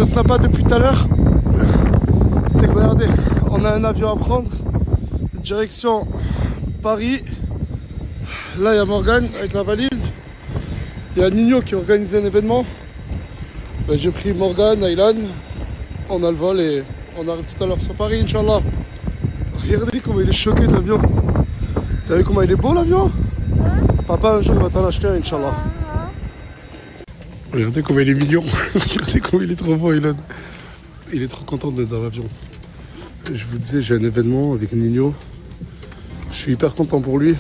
Je snap pas depuis tout à l'heure. C'est que regardez, on a un avion à prendre. Direction Paris. Là il y a Morgane avec la valise. Il y a Nino qui organise un événement. Ben, j'ai pris Morgane, Aylan. On a le vol et on arrive tout à l'heure sur Paris, Inch'Allah. Regardez comment il est choqué de l'avion. T'as vu comment il est beau l'avion? Papa un jour il va t'en acheter un, Inch'Allah. Regardez comment il est mignon. Regardez comment il est trop beau, Aylan. Il est trop content d'être dans l'avion. Je vous disais, j'ai un événement avec Nino. Je suis hyper content pour lui.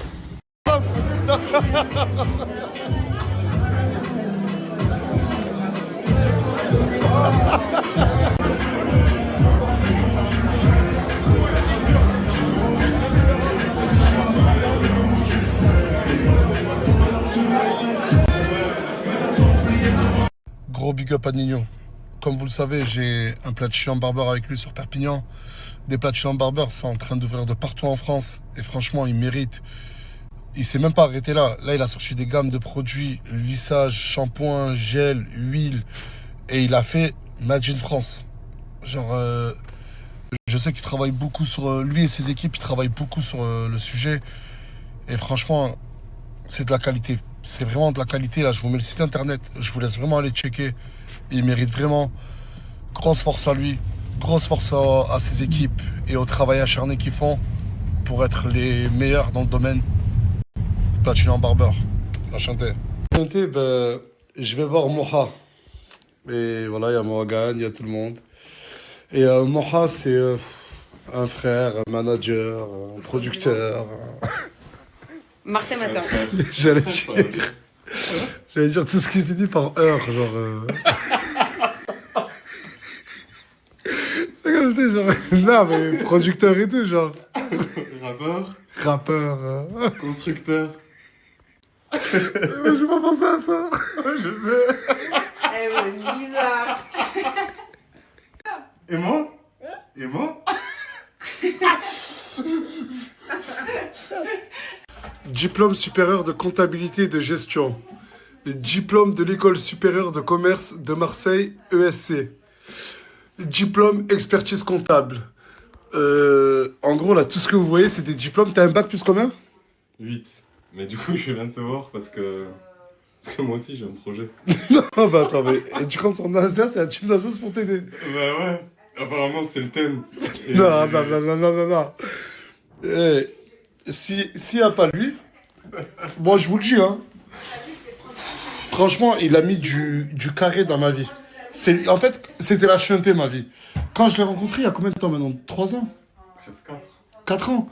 Gros big up à Nino. Comme vous le savez, j'ai un plat de chien barber avec lui sur Perpignan. Des plats de chien barber, c'est en train d'ouvrir de partout en France. Et franchement, il mérite. Il s'est même pas arrêté là. Là, il a sorti des gammes de produits, lissage, shampoing, gel, huile. Et il a fait Made in France. Genre, je sais qu'il travaille beaucoup sur... Lui et ses équipes, ils travaillent beaucoup sur le sujet. Et franchement, c'est de la qualité. C'est vraiment de la qualité. Là, je vous mets le site internet. Je vous laisse vraiment aller checker. Il mérite vraiment. Grosse force à lui. Grosse force à ses équipes et au travail acharné qu'ils font pour être les meilleurs dans le domaine. Platinum Barber. Enchanté. Enchanté, ben, je vais voir Moha. Et voilà, il y a Morgan, il y a tout le monde. Et Moha, c'est un frère, un manager, un producteur. Martin Matin. J'allais dire tout ce qui finit par heure, genre. C'est comme c'était genre. Non, mais producteur et tout, genre. Rappeur. Constructeur. Je vais pas penser à ça. Je sais. Eh, bizarre. Et moi? Diplôme supérieur de comptabilité et de gestion. Diplôme de l'école supérieure de commerce de Marseille, ESC. Diplôme expertise comptable. En gros, là, tout ce que vous voyez, c'est des diplômes. T'as un bac plus combien? 8. Mais du coup, je viens de te voir parce que moi aussi, j'ai un projet. Non, bah attends, mais tu comptes sur Nasdaq, c'est un team Nasdaq pour t'aider. Bah ouais. Apparemment, c'est le thème. Et Non. S'il n'y a pas lui, bon, je vous le dis, hein. Franchement, il a mis du carré dans ma vie. En fait, c'était la chienté, ma vie. Quand je l'ai rencontré, il y a combien de temps maintenant? 3 ans? Presque 4. 4 ans.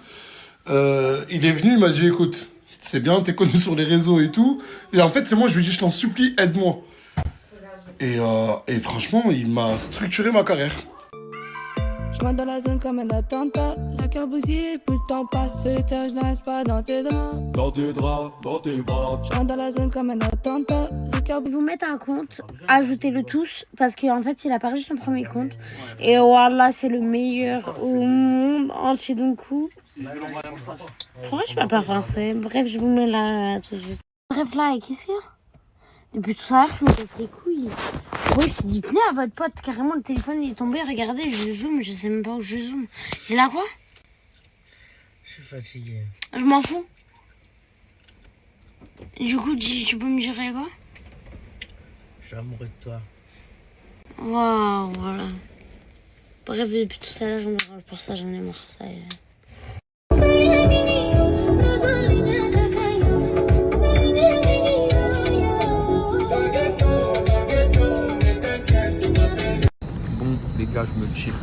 Il est venu, il m'a dit, écoute, c'est bien, t'es connu sur les réseaux et tout. Et en fait, c'est moi, je lui ai dit, je t'en supplie, aide-moi. Et franchement, il m'a structuré ma carrière. Je rentre dans la zone comme un attentat. Le cœur bousillé, plus le temps passe. Je n'arrête pas dans tes draps. Dans tes draps, dans tes bras. Je rentre dans la zone comme un attentat. Le cœur Vous mettez un compte, ajoutez-le tous, parce qu'en fait, il a pas juste son premier compte. Et voilà, c'est le meilleur au monde entier d'un coup. Pourquoi je parle pas français? Bref, je vous mets là tout de suite. Bref, là, qu'est-ce qu'il y a? Depuis tout à l'heure, je me casse les couilles. Oui, dites-le à votre pote, carrément, le téléphone il est tombé, regardez, je zoome, je sais même pas où je zoome. Il a quoi? Je suis fatigué. Je m'en fous. Du coup, tu peux me dire quoi? Je suis amoureux de toi. Waouh, voilà. Bref, depuis tout à l'heure, je me rage pour ça, j'en ai marre, ça y est. Bon, les gars, je me tire.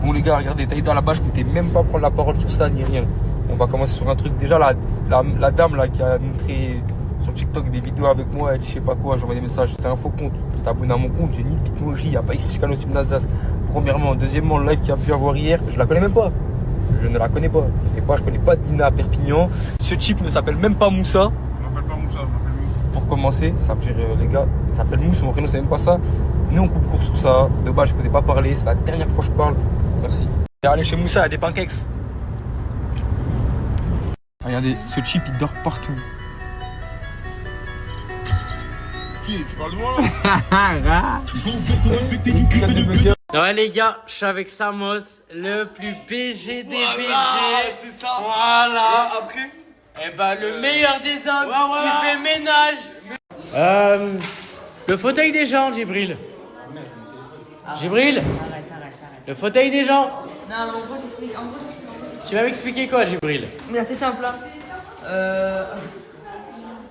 Bon les gars, regardez, t'as été à la base, je comptais même pas prendre la parole sur ça ni rien. On va commencer sur un truc. Déjà la dame là qui a montré sur TikTok des vidéos avec moi, elle dit je sais pas quoi, j'envoie des messages, c'est un faux compte. T'es abonné à mon compte, j'ai ni Bitmoji, y a pas écrit Chicano Simnazas. Premièrement, deuxièmement, le live qu'il y a pu avoir hier, je la connais même pas. Je ne la connais pas. Je sais pas, je connais pas Dina à Perpignan. Ce type ne s'appelle même pas Moussa. Je m'appelle pas Moussa, je m'appelle Moussa. Pour commencer, ça veut dire les gars, ça s'appelle Moussa, mon prénom c'est même pas ça. Venez on coupe court sur ça. De base je connais pas parler, c'est la dernière fois que je parle. Allez chez Moussa, il y a des pancakes. Regardez, ce chip il dort partout. Qui? Tu parles de moi là? Ouais les gars, je suis avec Samos, le plus BG des BG. c'est ça. Voilà. Après Et bah le meilleur des hommes qui fait ménage. Le fauteuil des gens, Djibril. Djibril. Le fauteuil des gens. Non, mais en gros, Tu vas m'expliquer quoi, Djibril? mais c'est simple. Hein.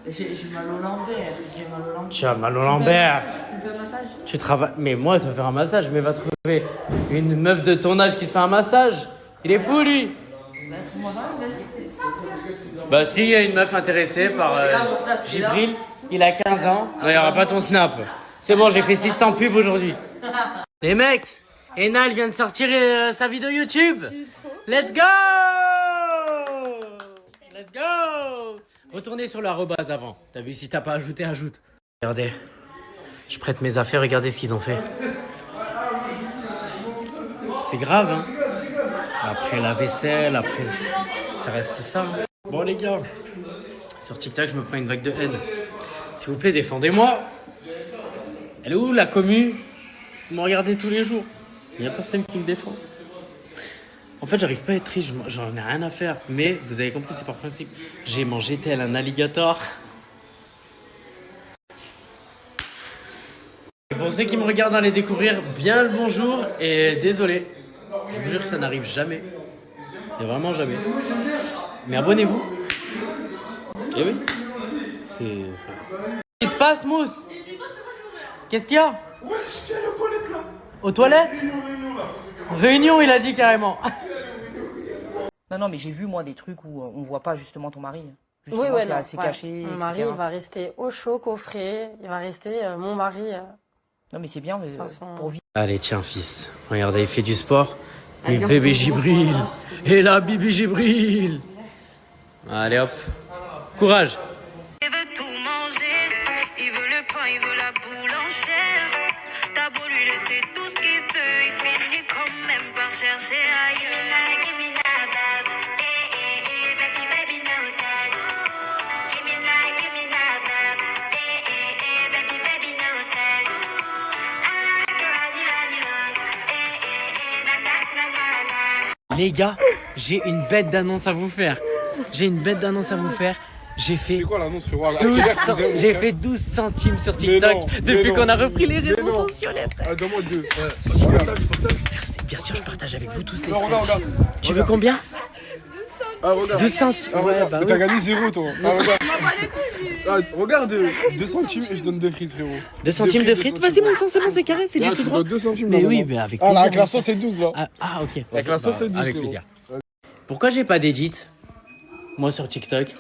J'ai mal au lambert. J'ai mal au lambert. Tu as mal au lambert. Tu me fais un massage? Tu travailles. Mais moi, tu vas faire un massage, mais va trouver une meuf de ton âge qui te fait un massage. Il est fou, lui. Bah, trouve-moi ça, vas-y. Bah, s'il y a une meuf intéressée par mon snap, il est là. Djibril, il a 15 ans. Non, il n'y aura pas ton snap. C'est bon, j'ai fait 600 pubs aujourd'hui. Les mecs, Enal vient de sortir sa vidéo YouTube. Let's go! Let's go! Retournez sur l'arrobase avant. T'as vu, si t'as pas ajouté, ajoute. Regardez, je prête mes affaires, regardez ce qu'ils ont fait. C'est grave, hein? Après la vaisselle, après... Ça reste ça. Hein. Bon les gars, sur TikTok, je me prends une vague de haine. S'il vous plaît, défendez-moi. Elle est où la commu? Vous me regardez tous les jours. Il n'y a personne qui me défend. En fait, j'arrive pas à être triste, j'en ai rien à faire. Mais vous avez compris, c'est par principe. J'ai mangé tel un alligator. Et pour ceux qui me regardent, allez découvrir bien le bonjour. Et désolé, je vous jure que ça n'arrive jamais. Et vraiment jamais. Mais abonnez-vous. Et oui. C'est... Qu'est-ce qui se passe, Mousse? Qu'est-ce qu'il y a? Ouais, je suis allé aux toilettes là. Aux toilettes? Réunion, il a dit carrément. Non, mais j'ai vu, moi, des trucs où on voit pas justement ton mari. Justement, Oui, ouais, c'est non, assez caché, Mon etc. mari, il va rester au chaud, qu'au frais. Il va rester mon mari. Non, mais c'est bien pour vivre. Allez, tiens, fils. Regardez, il fait du sport. Oui, bébé Djibril. Et là, bébé Djibril. Allez, hop. Courage. Il veut tout manger, il veut le pain, il veut la boulangère. T'as beau lui laisser tout ce qu'il veut, il finit quand même par chercher ailleurs. Give me that, bab. Baby, baby, no touch. Give me that, bab. Baby, baby, no touch. Les gars, j'ai une bête d'annonce à vous faire. J'ai fait, C'est quoi l'annonce, frérot? 12 centimes sur TikTok depuis qu'on a repris les réseaux sociaux, les frères. Donne-moi deux. Merci. Bien sûr, je partage avec vous tous les frères. Regarde. Tu veux combien? Ah, regarde. 2 centimes. Ouais, bah T'as oui. gagné 0, toi. Ah, regarde. Regarde, 2 centimes et je donne 2 frites, frérot. 2 centimes de frites? Vas-y, mon sang, c'est bon, c'est carré, c'est du tout droit. 2 centimes. Mais là, oui, là. mais avec Ah, plaisir. là, avec la sauce, c'est 12, là. Ah, ok. Avec la sauce, c'est 12, avec frérot. plaisir. Pourquoi j'ai pas d'édit, moi, sur TikTok?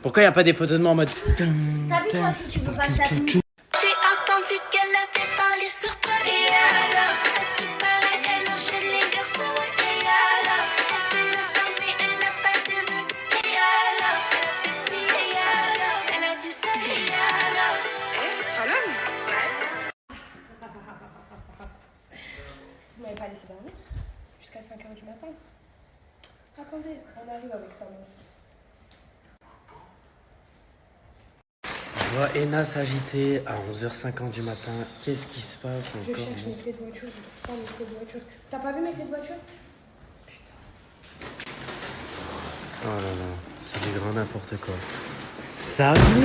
Pourquoi y a pas des photos de moi en mode... T'as vu toi si tu peux pas taper? J'ai entendu qu'elle avait parlé sur toi et alors, à ce qui paraît, elle enchaîne les garçons et alors, elle fait l'instant mais elle n'a pas de vue et alors, elle a fait ci et alors, elle a dit ça et alors. Salam? Vous m'avez pas laissé dormir jusqu'à 5h du matin. Attendez, on arrive avec Samos. Je vois Ena s'agiter à 11h50 du matin. Qu'est-ce qui se passe Je encore? cherche mes clés de voiture, je trouve pas mes clés de voiture. T'as pas vu mes clés de voiture? Oh là là, c'est du grand n'importe quoi. Samir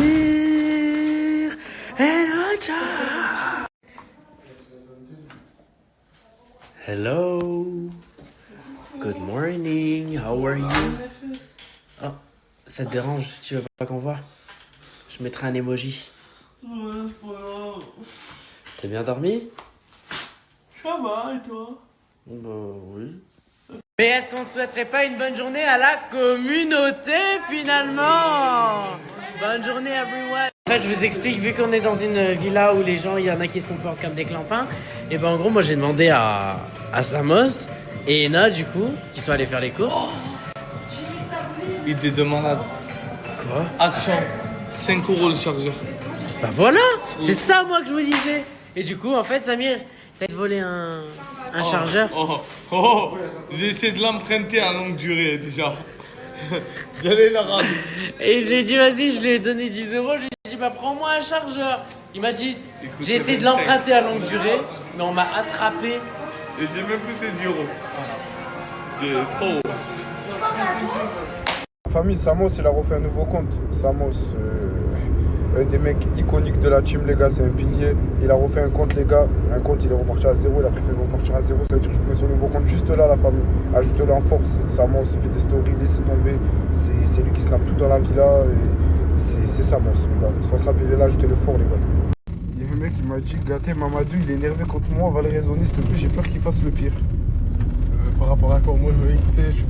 El Hadja. Hello. Good morning. How are you? Oh, ça te dérange? Tu veux pas qu'on voit? Je mettrai un emoji. T'as bien dormi? Ça va, et toi? Bah oui. Mais est-ce qu'on ne souhaiterait pas une bonne journée à la communauté finalement? Bonne journée everyone. En fait, je vous explique, vu qu'on est dans une villa où les gens, il y en a qui se comportent comme des clampins, et ben en gros, moi j'ai demandé à Samos et Ena du coup, qui sont allés faire les courses. Idée de malade. Quoi? Action. 5 € le chargeur. Bah voilà, c'est ça moi que je vous disais. Et du coup, en fait, Samir, t'as volé un Un chargeur. J'ai essayé de l'emprunter à longue durée déjà. J'allais la ramener. Et je lui ai dit, vas-y, je lui ai donné 10 euros. Je lui ai dit, bah prends-moi un chargeur. Il m'a dit, j'ai essayé de l'emprunter à longue durée, mais on m'a attrapé. Et j'ai même plus tes 10 euros. J'ai trop. La famille, Samos, il a refait un nouveau compte. Samos, un des mecs iconiques de la team, les gars, c'est un pilier. Il a refait un compte, les gars. Un compte, il est reparti à 0. Il a préféré repartir à 0. Ça veut dire que je vous mets son nouveau compte juste là, la famille. Ajoutez-le en force. Samos, il fait des stories, laissez tomber. C'est lui qui snap tout dans la villa. C'est Samos, les gars. Soit snap, il est là, ajoutez-le fort, les gars. Il y a un mec qui m'a dit, gâté Mamadou, il est énervé contre moi, on va le raisonner, s'il te plaît, j'ai peur qu'il fasse le pire. Par rapport à quoi? Moi, je vais écouter, je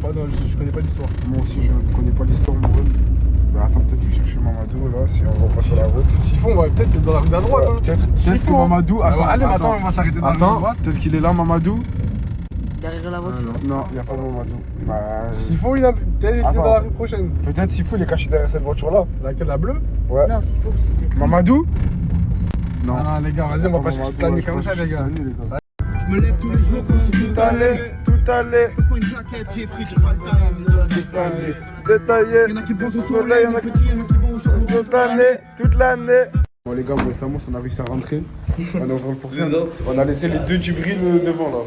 connais pas l'histoire. Moi aussi, je ne connais pas l'histoire, mon ref. Bah attends, peut-être je vais chercher Mamadou, là, si on va pas sur la route. S'il faut, peut-être c'est dans la rue d'à droite. Hein. Peut-être que Mamadou... Attends, on va s'arrêter dans la rue de droite. Peut-être qu'il est là, Mamadou. Derrière la voiture. Non, il n'y a pas Mamadou. S'il faut, il est dans la rue prochaine. Peut-être s'il faut, il est caché derrière cette voiture-là. Laquelle, la bleue? Ouais. Non, s'il faut, c'était. Mamadou? Non. Ah, les gars, vas-y, on va pas chercher toute la nuit comme ça, les gars. Je me lève tous les jours comme si tout allait. Pas une jaquette, j'ai pris, j'ai pas le time. Détaillé. Y'en a qui pensent au soleil, y'en a qui vont au charbon toute l'année. Bon les gars, moi et Samos, on a réussi à rentrer. On a ouvert le portail. On a laissé les deux Djibril devant là.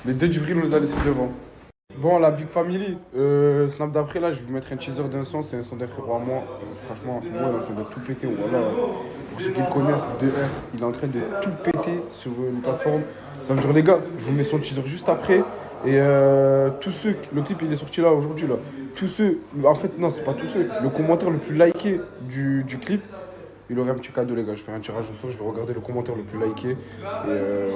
Les deux Djibril, on les a laissés devant. Bon, la Big Family, snap d'après là, je vais vous mettre un teaser d'un son, c'est un son d'un frérot à moi. Franchement, en ce moment, il est en train de tout péter. Voilà. Pour ceux qui le connaissent, 2R, il est en train de tout péter sur une plateforme. Ça veut dire, les gars, je vous mets son teaser juste après. Et tous ceux, le clip il est sorti là aujourd'hui là. Tous ceux, en fait, non, c'est pas tous ceux. Le commentaire le plus liké du clip, il aurait un petit cadeau, les gars. Je fais un tirage au sort, je vais regarder le commentaire le plus liké. Et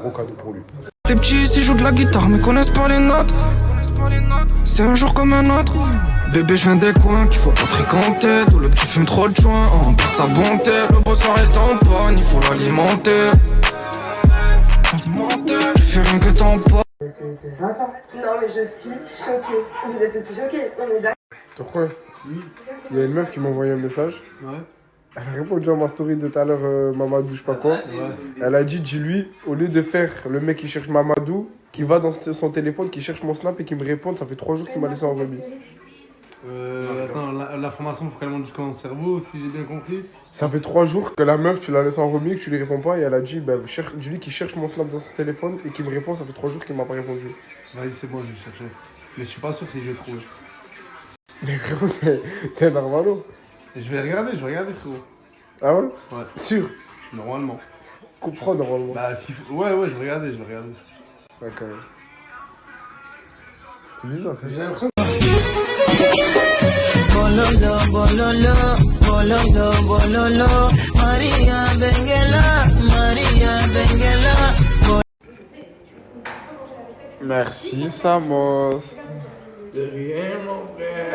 gros cadeau pour lui. Les petits ici jouent de la guitare mais connaissent pas les notes. C'est un jour comme un autre. Bébé je viens des coins qu'il faut pas fréquenter. D'où le petit fume trop de joints, on perd sa bonté. Le bosseur est en panne, il faut l'alimenter. Je fais rien que t'en pas. Non mais je suis choquée. Vous êtes aussi choqués, on est d'accord. Pourquoi? Il y a une meuf qui m'a envoyé un message. Ouais. Elle a répondu à ma story de tout à l'heure, Mamadou, je sais pas quoi. Ouais. Elle a dit, dis-lui, au lieu de faire le mec qui cherche Mamadou, qui va dans son téléphone, qui cherche mon snap et qui me répond, ça fait 3 jours qu'il m'a laissé en remis. Attends, l'information, faut qu'elle monte jusqu'à mon cerveau, si j'ai bien compris. Ça fait 3 jours que la meuf, tu l'as laissé en remis, que tu lui réponds pas, et elle a dit, bah, dis-lui qui cherche mon snap dans son téléphone et qui me répond, ça fait 3 jours qu'il m'a pas répondu. Vas-y, c'est bon, je vais chercher. Mais je suis pas sûr si je vais trouver. Mais frérot, t'es normalo. Je vais regarder, frérot. Ah ouais? Ouais. Sûr? Normalement. Comprends normalement. Bah, si... Ouais, je vais regarder. D'accord. C'est bizarre. J'ai l'impression. Bololo, bololo, bololo, bololo, Maria Benguela. Merci Samos. De rien, mon frère.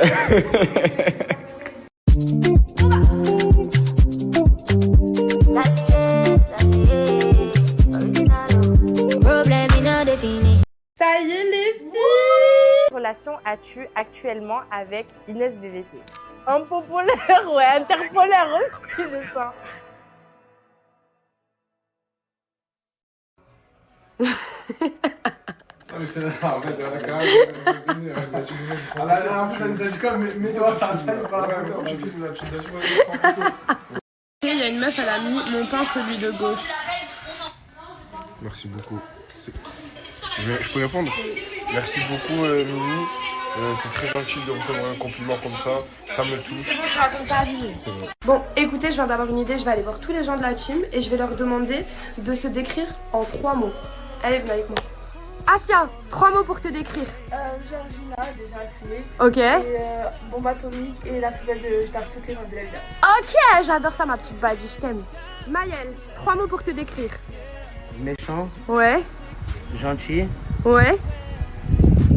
Ça y est les filles. Quelle relation as-tu actuellement avec Inès BVC? Impopulaire, ouais, interpolaire aussi, je sens. En fait, elle a quand même. Mets-toi ça, prends la photo. Il y a une meuf, elle a mis mon pain, celui de gauche. Merci beaucoup. Je peux répondre? Merci beaucoup Mimi. C'est très gentil de recevoir un compliment comme ça. Ça me touche. Je raconte pas à vie. Bon, écoutez, je viens d'avoir une idée. Je vais aller voir tous les gens de la team et je vais leur demander de se décrire en 3 mots. Allez, venez avec moi. Asia, 3 mots pour te décrire. Georgina, déjà assez. Ok. Et bombe atomique et la plus belle de... Je tape toutes les gens de la vida. Ok, j'adore ça ma petite badie, je t'aime. Maëlle, 3 mots pour te décrire. Méchant. Ouais. Gentil. Ouais.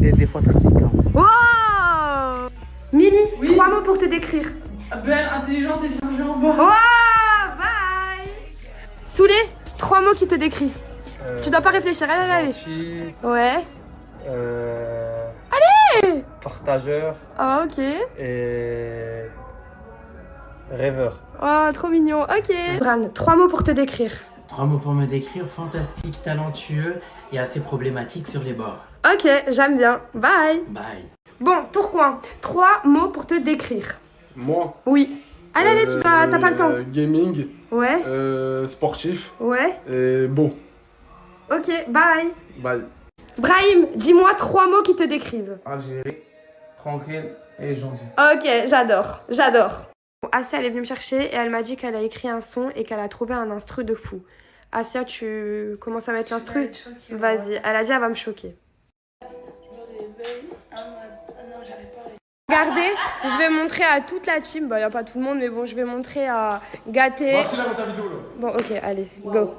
Et des fois trafiquant. Wow. Mimi, 3 mots pour te décrire. Belle, intelligente et chargeante. Wow, bye. Soulé, 3 mots qui te décrivent. Tu dois pas réfléchir, allez. Gentil. Ouais. Allez. Partageur. Oh, ok. Et rêveur. Oh, trop mignon, ok. Bran, 3 mots pour te décrire. 3 mots pour me décrire, fantastique, talentueux et assez problématique sur les bords. Ok, j'aime bien. Bye. Bye. Bon, Tourcoing, 3 mots pour te décrire. Moi. Oui. Allez, t'as pas le temps. Gaming. Ouais. Sportif. Ouais. Et beau. Ok, bye. Bye. Brahim, dis-moi 3 mots qui te décrivent. Algérie, tranquille et gentil. Ok, j'adore. Bon, Asia, elle est venue me chercher et elle m'a dit qu'elle a écrit un son et qu'elle a trouvé un instru de fou. Asia, tu commences à mettre l'instru? Vas-y, elle a dit elle va me choquer. Regardez, je vais montrer à toute la team, bah y a pas tout le monde mais bon je vais montrer à Gâté. Bon, accélère ta vidéo là. Bon ok, allez, go.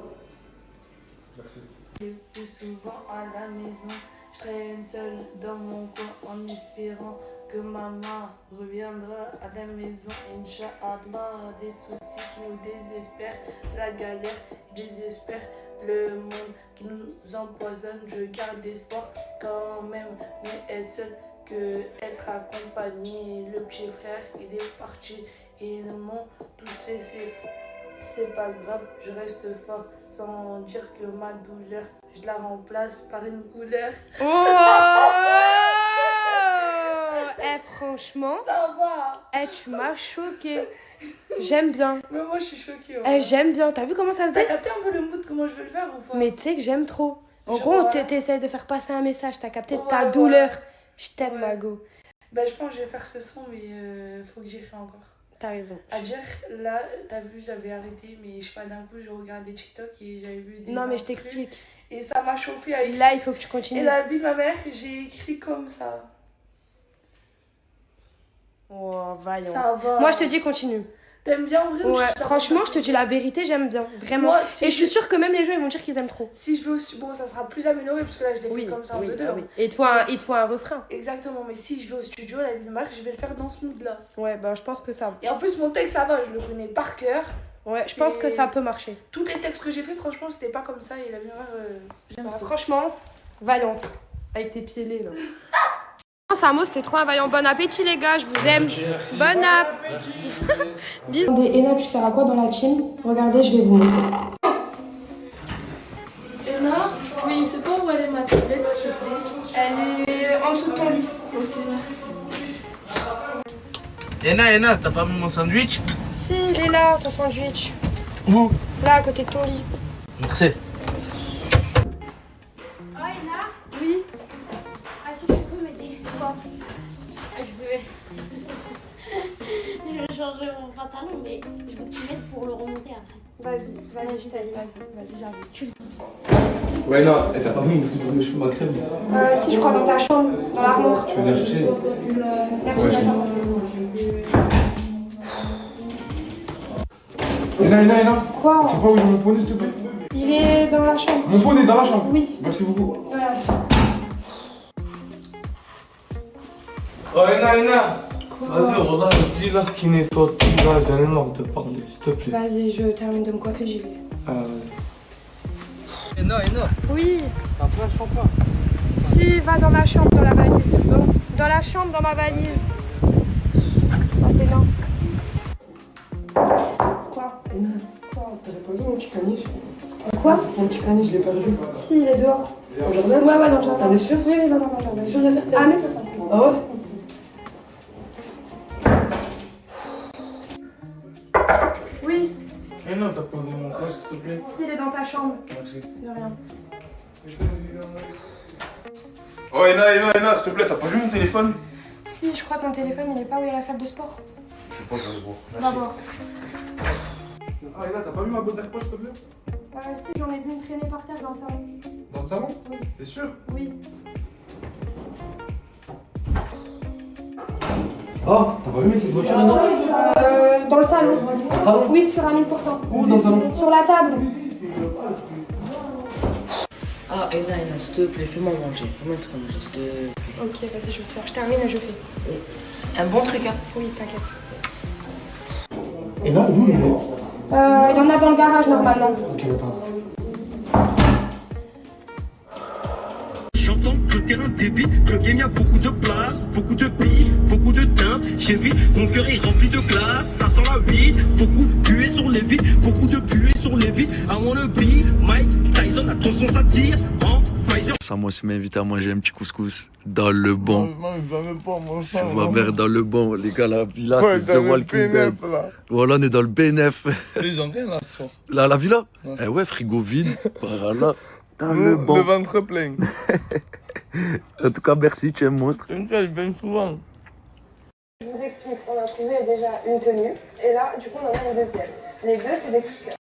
Le plus souvent à la maison, je traîne seule dans mon coin en espérant que maman reviendra à la maison. Inch'Allah, des soucis qui nous désespèrent, la galère qui désespère le monde qui nous empoisonne. Je garde espoir quand même, mais être seul que être accompagné. Le petit frère il est parti, ils m'ont tous laissé. C'est pas grave, je reste fort sans dire que ma douleur, je la remplace par une couleur. Oh franchement, ça va. Tu m'as choquée. J'aime bien. Mais moi je suis choquée. J'aime bien. T'as vu comment ça faisait? T'as capté un peu le mood, comment je veux le faire ou pas? Mais tu sais que j'aime trop. En gros, t'essayes de faire passer un message. T'as capté ta douleur. Je t'aime, Mago. Bah je pense que je vais faire ce son, mais faut que j'y fasse encore. T'as raison. À dire, là, t'as vu, j'avais arrêté, mais je sais pas, d'un coup, je regardais TikTok et j'avais vu des. Non, mais je t'explique. Et ça m'a chauffé à écrire. Là, il faut que tu continues. Et la vie de ma mère, j'ai écrit comme ça. Oh, vaillant. Ça va. Moi, je te dis, continue. T'aimes bien en vrai? Ouais, franchement, je te dis la vérité, j'aime bien. Vraiment. Moi, si et je suis sûre que même les gens, ils vont dire qu'ils aiment trop. Si je veux aussi. Bon, ça sera plus amélioré parce que là, je l'ai fait comme ça en deux. Oui. Et il te faut un refrain. Exactement, mais si je vais au studio, la vie de Marc, je vais le faire dans ce mood-là. Ouais, bah, je pense que ça. Et en plus, mon texte, ça va, je le connais par cœur. Ouais, je pense que ça peut marcher. Tous les textes que j'ai fait, franchement, c'était pas comme ça. Et la vie de Marc, j'aime trop. Franchement, vaillante. Avec tes pieds laids, là. Samo, c'était trop un vaillant. Bon appétit, les gars, je vous aime. Bon app. Bisous. Ena, tu sers à quoi dans la team? Regardez, je vais vous montrer. Ena, oui, je sais pas où elle est ma tablette, s'il te plaît. Elle est en dessous de ton lit. Ok, Ena, merci. t'as pas mis mon sandwich? Si, il est là, ton sandwich. Où? Là, à côté de ton lit. Merci. Oh, Ena? Oui. Ah, si tu peux m'aider. Quoi? Je vais changer mon pantalon, mais je veux que tu m'aides pour le remonter après. Vas-y, je t'aide. Vas-y, j'arrive. Tu le sais. Ouais, non, t'as pas mis mes cheveux, ma crème? Si, je crois dans ta chambre, dans l'armoire. Tu veux venir chercher? Merci, ouais, Ena. Quoi? Tu sais pas où est mon poney, s'il te plaît? Il est dans la chambre. Mon poney est dans la chambre? Oui. Merci beaucoup. Voilà. Oh, Ena. Vas-y, regarde, dis-leur qui nettoie tout. Là, j'en ai marre de parler, s'il te plaît. Vas-y, je termine de me coiffer, j'y vais. Ah, vas-y. Ena. Oui. T'as pas un champ? Si, va dans ma chambre, dans la valise. Dans la chambre, dans ma valise. Ah, t'es là. Quoi? Quoi? T'avais pas vu mon petit caniche? Quoi? Mon petit caniche, je l'ai perdu. Si, il est dehors. Au jardin? Ouais, dans le jardin. T'en es sûr? Oui, dans le jardin. Sûr et certain? Ah, même pas ça. Ah ouais? Oui. Ena, t'as posé mon quoi, s'il te plaît? Si, il est dans ta chambre. Merci. De rien. Oh, Ena, s'il te plaît, t'as pas vu mon téléphone? Si, je crois que mon téléphone, il est pas où il y a la salle de sport. Je sais pas, je vais le voir. Va Merci. voir. Ah, Ena, t'as pas vu ma botte d'arpoche, s'il te plaît? Si, j'en ai vu une traîner par terre dans le salon. Dans le salon? Oui. T'es sûr? Oui. Oh, t'as pas vu mes petites voitures dedans? Dans le salon. Dans le salon? Oui, sur un 1000%. Où dans le salon? Sur la table. Ah, Ena, s'il te plaît, fais-moi manger. Fais-moi un truc à manger, s'il te plaît. Ok, vas-y, je vais le faire. Je termine et je fais. Un bon truc, hein? Oui, t'inquiète. Et là, où il est? Il y en a dans le garage normalement. Ok, attends. J'entends que terrain de débit. Le game y'a beaucoup de place, beaucoup de billes, beaucoup de teintes. J'ai vu, mon cœur est rempli de glace, ça sent la vie. Beaucoup pué sur les vies, beaucoup de pué sur les vies. I wanna be Mike Tyson, attention ça tire en Pfizer. Ça, moi, c'est m'invite à manger un petit couscous dans le bon. Non, jamais pas moi ça. C'est ma mère dans le bon, les gars, la villa, Ouais, c'est dans The le Walking Dead. P9, là. Voilà, on est dans le B9. Les gens viennent là, ça. Là, la villa Ouais. Eh ouais, frigo vide. Voilà, dans le bon. Le ventre plein. En tout cas, merci, tu es un monstre. Une fois, il vient souvent. Je vous explique, on a trouvé déjà une tenue, et là, du coup, on en a une deuxième. Les deux, c'est des coups de cœur.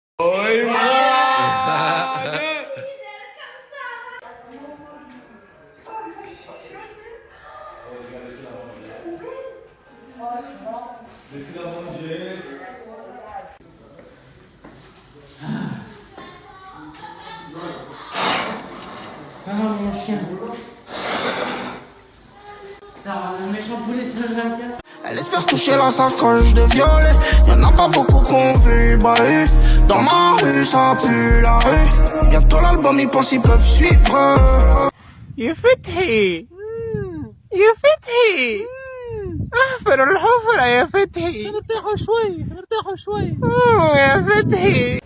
Ah mon chien. Ça va, le méchant poulet, c'est le vainqueur. Elle espère toucher la sacoche de violet. Y'en a pas beaucoup qu'on veut le bahut. Dans ma rue, ça pue la rue. Bientôt l'album, ils pensent ils peuvent suivre. يا فتحي يا فتحي احفر الحفرة يا فتحي ارتاحوا شوي ارتاحوا شوي يا فتحي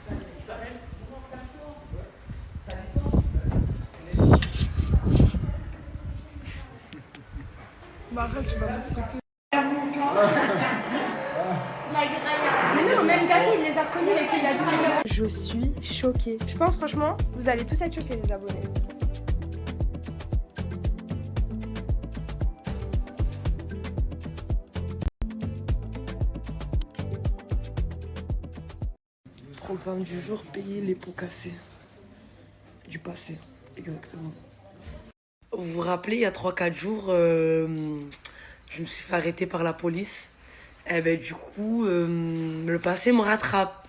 Mais non, même Gabi, il les a reconnus et puis il a dit. Je suis choquée. Je pense franchement, vous allez tous être choqués les abonnés. Programme du jour, payer les pots cassés. Du passé, exactement. Vous vous rappelez, il y a 3-4 jours, je me suis fait arrêter par la police. Et ben du coup, le passé me rattrape.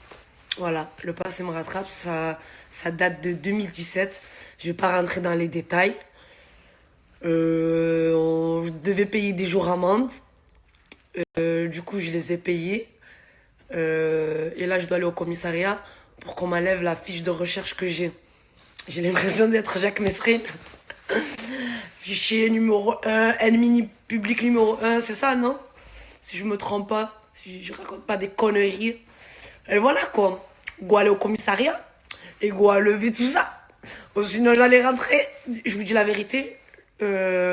Voilà, le passé me rattrape, ça date de 2017. Je vais pas rentrer dans les détails. On devait payer des jours amende. Du coup, je les ai payés. Et là, je dois aller au commissariat pour qu'on m'enlève la fiche de recherche que j'ai. J'ai l'impression d'être Jacques Mesrine. Fichier numéro 1, ennemi public numéro 1, c'est ça, non? Si je me trompe pas, si je raconte pas des conneries. Et voilà quoi. Go aller au commissariat et go lever tout ça. Ou sinon, j'allais rentrer. Je vous dis la vérité.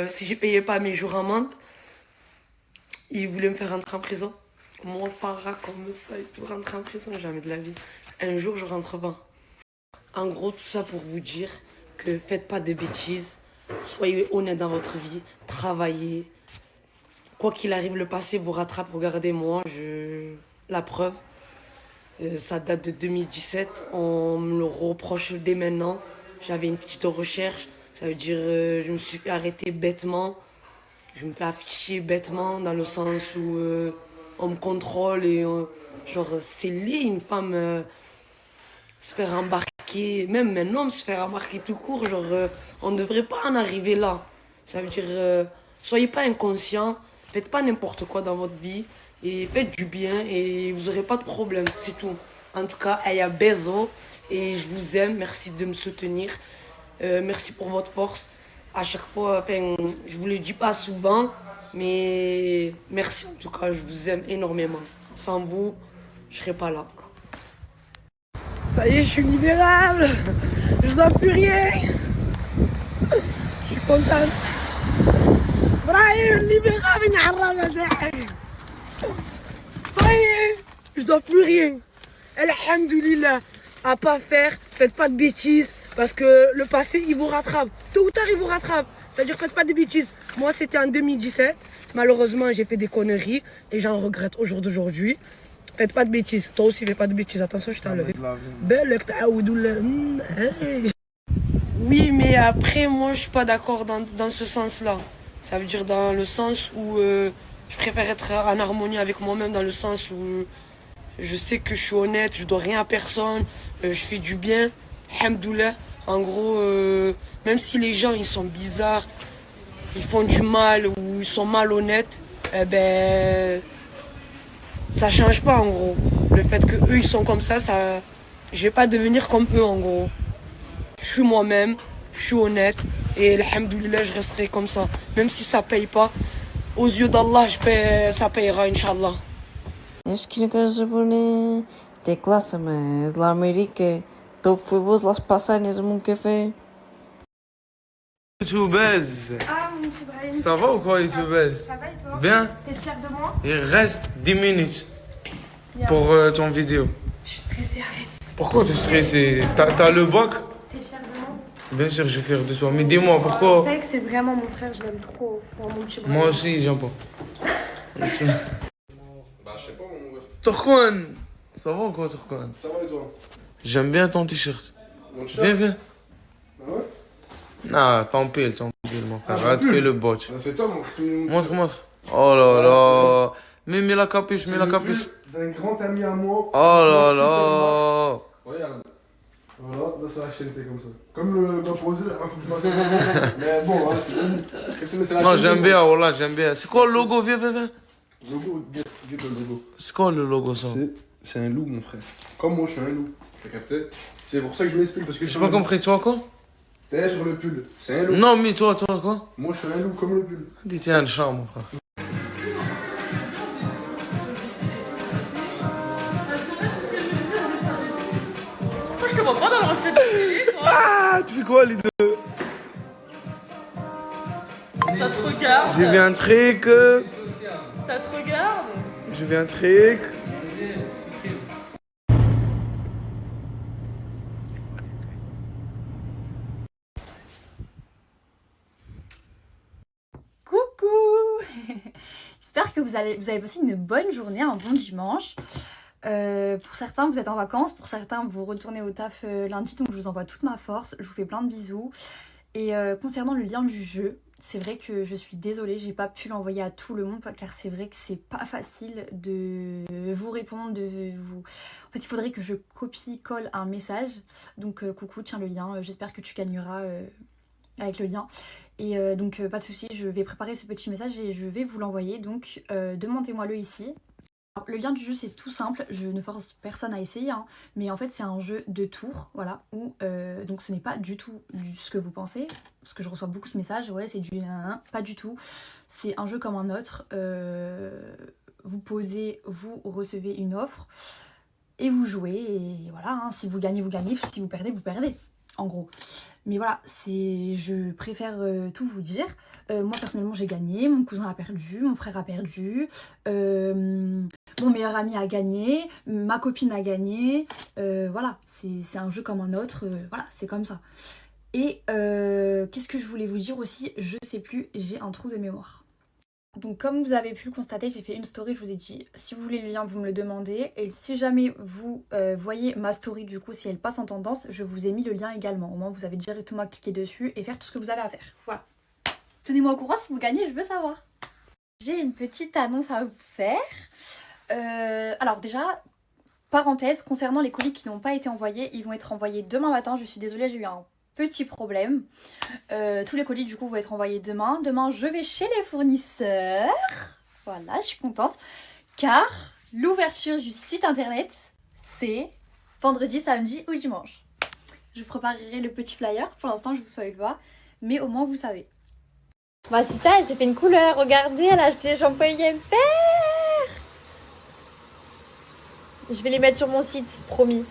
Si j'ai payé pas mes jours amende, ils voulaient me faire rentrer en prison. Moi, Farah, comme ça et tout, rentrer en prison, jamais de la vie. Un jour, je rentre pas. En gros, tout ça pour vous dire que faites pas de bêtises. Soyez honnête dans votre vie. Travaillez. Quoi qu'il arrive, le passé vous rattrape. Regardez-moi, la preuve. Ça date de 2017. On me le reproche dès maintenant. J'avais une fiche de recherche. Ça veut dire je me suis fait arrêter bêtement. Je me fais afficher bêtement dans le sens où on me contrôle et genre c'est laid une femme se faire embarquer, même un homme se faire embarquer tout court, genre on ne devrait pas en arriver là. Ça veut dire soyez pas inconscient, faites pas n'importe quoi dans votre vie et faites du bien et vous aurez pas de problème, c'est tout. En tout cas, Aya Bezo et je vous aime, merci de me soutenir, merci pour votre force. À chaque fois, enfin, je vous le dis pas souvent, mais merci en tout cas, je vous aime énormément. Sans vous, je serais pas là. Ça y est, je suis libérable. Je dois plus rien. Je suis contente. Brahim, libérable, ça y est, je dois plus rien. Alhamdoulilah, à pas faire, faites pas de bêtises. Parce que le passé, il vous rattrape. Tôt ou tard, il vous rattrape. C'est-à-dire, faites pas de bêtises. Moi, c'était en 2017. Malheureusement, j'ai fait des conneries. Et j'en regrette au jour d'aujourd'hui. Faites pas de bêtises. Toi aussi, fais pas de bêtises. Attention, je t'enlève. Oui, mais après, moi, je suis pas d'accord dans ce sens-là. Ça veut dire dans le sens où je préfère être en harmonie avec moi-même. Dans le sens où je sais que je suis honnête. Je dois rien à personne. Je fais du bien. Alhamdoulilah. En gros, même si les gens ils sont bizarres, ils font du mal ou ils sont malhonnêtes, eh ben ça change pas en gros. Le fait que eux ils sont comme ça, je vais pas devenir comme eux en gros. Je suis moi-même, Je suis honnête. Et alhamdoulilah, je resterai comme ça. Même si ça paye pas, aux yeux d'Allah, ça payera, Inch'Allah. Acho que nunca japonês, tem classe, mas lá América, tô fui las passagens mon café. Ah, YouTubeuse, mon petit Brahim. ça va ou quoi, YouTubeuse? Ça va et toi? Bien. T'es fière de moi? Il reste 10 minutes Bien. pour ton vidéo. Je suis stressée, arrête. Pourquoi tu es stressé? T'as le bac? T'es fière de moi? Bien sûr, je suis fier de toi. Mais dis-moi, pourquoi? Vous savez que c'est vraiment mon frère, je l'aime trop. Pour mon petit Brahim. Moi aussi, j'aime pas. Bah, je sais pas, mon gars. Turkwan, ça va ou quoi, Turkwan? Ça va et toi? J'aime bien ton t-shirt. Mon t-shirt? Viens. Bah ouais. Non, ton pile, mon frère. Arrête de faire le botch. Bah, c'est toi, mon frère. Montre. Oh là là. Mets la capuche, mets la capuche. D'un grand ami à moi. Oh là là. Regarde. Voilà, là c'est la chaîne comme ça. Comme le proposé, il faut que je m'appelle. Mais bon, voilà, c'est Non, j'aime bien, voilà, j'aime bien. C'est quoi le logo? Viens. Logo, get le logo. C'est quoi le logo, ça? C'est un loup, mon frère. Comme moi, je suis un loup. T'as capté? C'est pour ça que je m'explique. Parce que J'ai pas compris, toi quoi? T'es sur le pull. C'est un loup. Non, mais toi quoi? Moi, je suis un loup comme le pull. Dis, t'es un chat, mon frère. Pourquoi je te vois pas dans le reflet de toi? Ah, tu fais quoi, les deux? Ça te regarde. J'ai vu un trick. Ça te regarde. J'ai vu un trick. Coucou. J'espère que vous avez passé une bonne journée, un bon dimanche. Pour certains, vous êtes en vacances. Pour certains, vous retournez au taf lundi. Donc, je vous envoie toute ma force. Je vous fais plein de bisous. Et concernant le lien du jeu, c'est vrai que je suis désolée. J'ai pas pu l'envoyer à tout le monde. Car c'est vrai que c'est pas facile de vous répondre. En fait, il faudrait que je copie-colle un message. Donc, coucou, tiens le lien. J'espère que tu gagneras... avec le lien et donc pas de souci, je vais préparer ce petit message et je vais vous l'envoyer, donc demandez-moi le ici. Alors, le lien du jeu c'est tout simple, je ne force personne à essayer hein, mais en fait c'est un jeu de tours, voilà, où donc ce n'est pas du tout ce que vous pensez, parce que je reçois beaucoup ce message, ouais c'est du pas du tout, c'est un jeu comme un autre, vous posez, vous recevez une offre et vous jouez et voilà, hein, si vous gagnez, si vous perdez, en gros. Mais voilà, je préfère tout vous dire. Moi personnellement j'ai gagné, mon cousin a perdu, mon frère a perdu, mon meilleur ami a gagné, ma copine a gagné, voilà, c'est un jeu comme un autre, voilà, c'est comme ça. Et qu'est-ce que je voulais vous dire aussi, je sais plus, j'ai un trou de mémoire. Donc comme vous avez pu le constater, j'ai fait une story, je vous ai dit, si vous voulez le lien, vous me le demandez. Et si jamais vous voyez ma story, du coup, si elle passe en tendance, je vous ai mis le lien également. Au moins, vous avez directement à cliquer dessus et faire tout ce que vous avez à faire. Voilà. Tenez-moi au courant si vous gagnez, je veux savoir. J'ai une petite annonce à vous faire. Alors déjà, parenthèse, concernant les colis qui n'ont pas été envoyés, ils vont être envoyés demain matin. Je suis désolée, j'ai eu un petit problème. Tous les colis du coup vont être envoyés demain. Demain je vais chez les fournisseurs. Voilà, je suis contente. Car l'ouverture du site internet c'est vendredi, samedi ou dimanche. Je préparerai le petit flyer. Pour l'instant je vous spoil pas. Mais au moins vous savez. Ma sister elle s'est fait une couleur. Regardez, elle a acheté des shampoings YMPR. Je vais les mettre sur mon site, promis.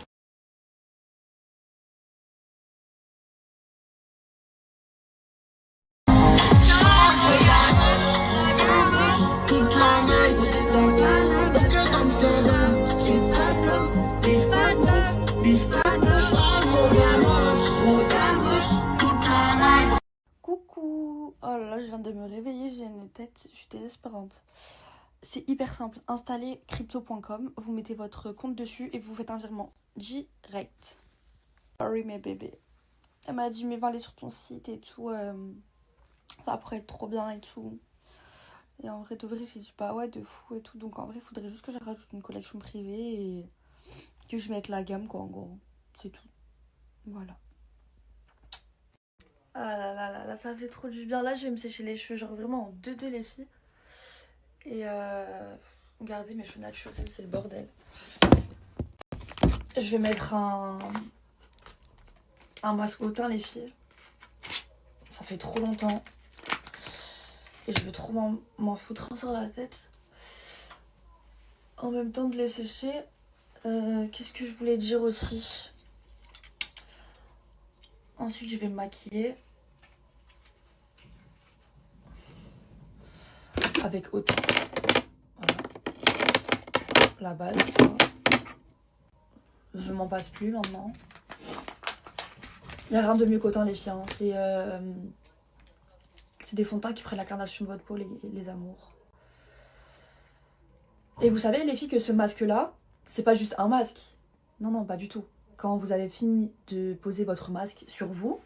Coucou. Oh là là, je viens de me réveiller, j'ai une tête, je suis désespérante. C'est hyper simple, installez crypto.com, vous mettez votre compte dessus et vous faites un virement direct. Sorry mes bébés. Elle m'a dit mais va aller sur ton site et tout, ça pourrait être trop bien et tout. Et en vrai de vrai j'ai dit bah ouais de fou et tout, donc en vrai il faudrait juste que je rajoute une collection privée et que je mette la gamme quoi en gros, c'est tout. Voilà. Ah là là là là, ça fait trop du bien. Là, je vais me sécher les cheveux, genre vraiment en 2-2 les filles. Et regardez mes cheveux naturels, c'est le bordel. Je vais mettre un masque au teint les filles. Ça fait trop longtemps. Et je veux trop m'en foutre un sur la tête. En même temps de les sécher. Qu'est-ce que je voulais dire aussi? Ensuite, je vais me maquiller. Avec autant. Voilà. La base. Je m'en passe plus maintenant. Il n'y a rien de mieux qu'autant les filles. Hein. C'est des fonds de teint qui prennent l'incarnation de votre peau, les amours. Et vous savez les filles que ce masque-là, c'est pas juste un masque. Non, non, pas du tout. Quand vous avez fini de poser votre masque sur vous,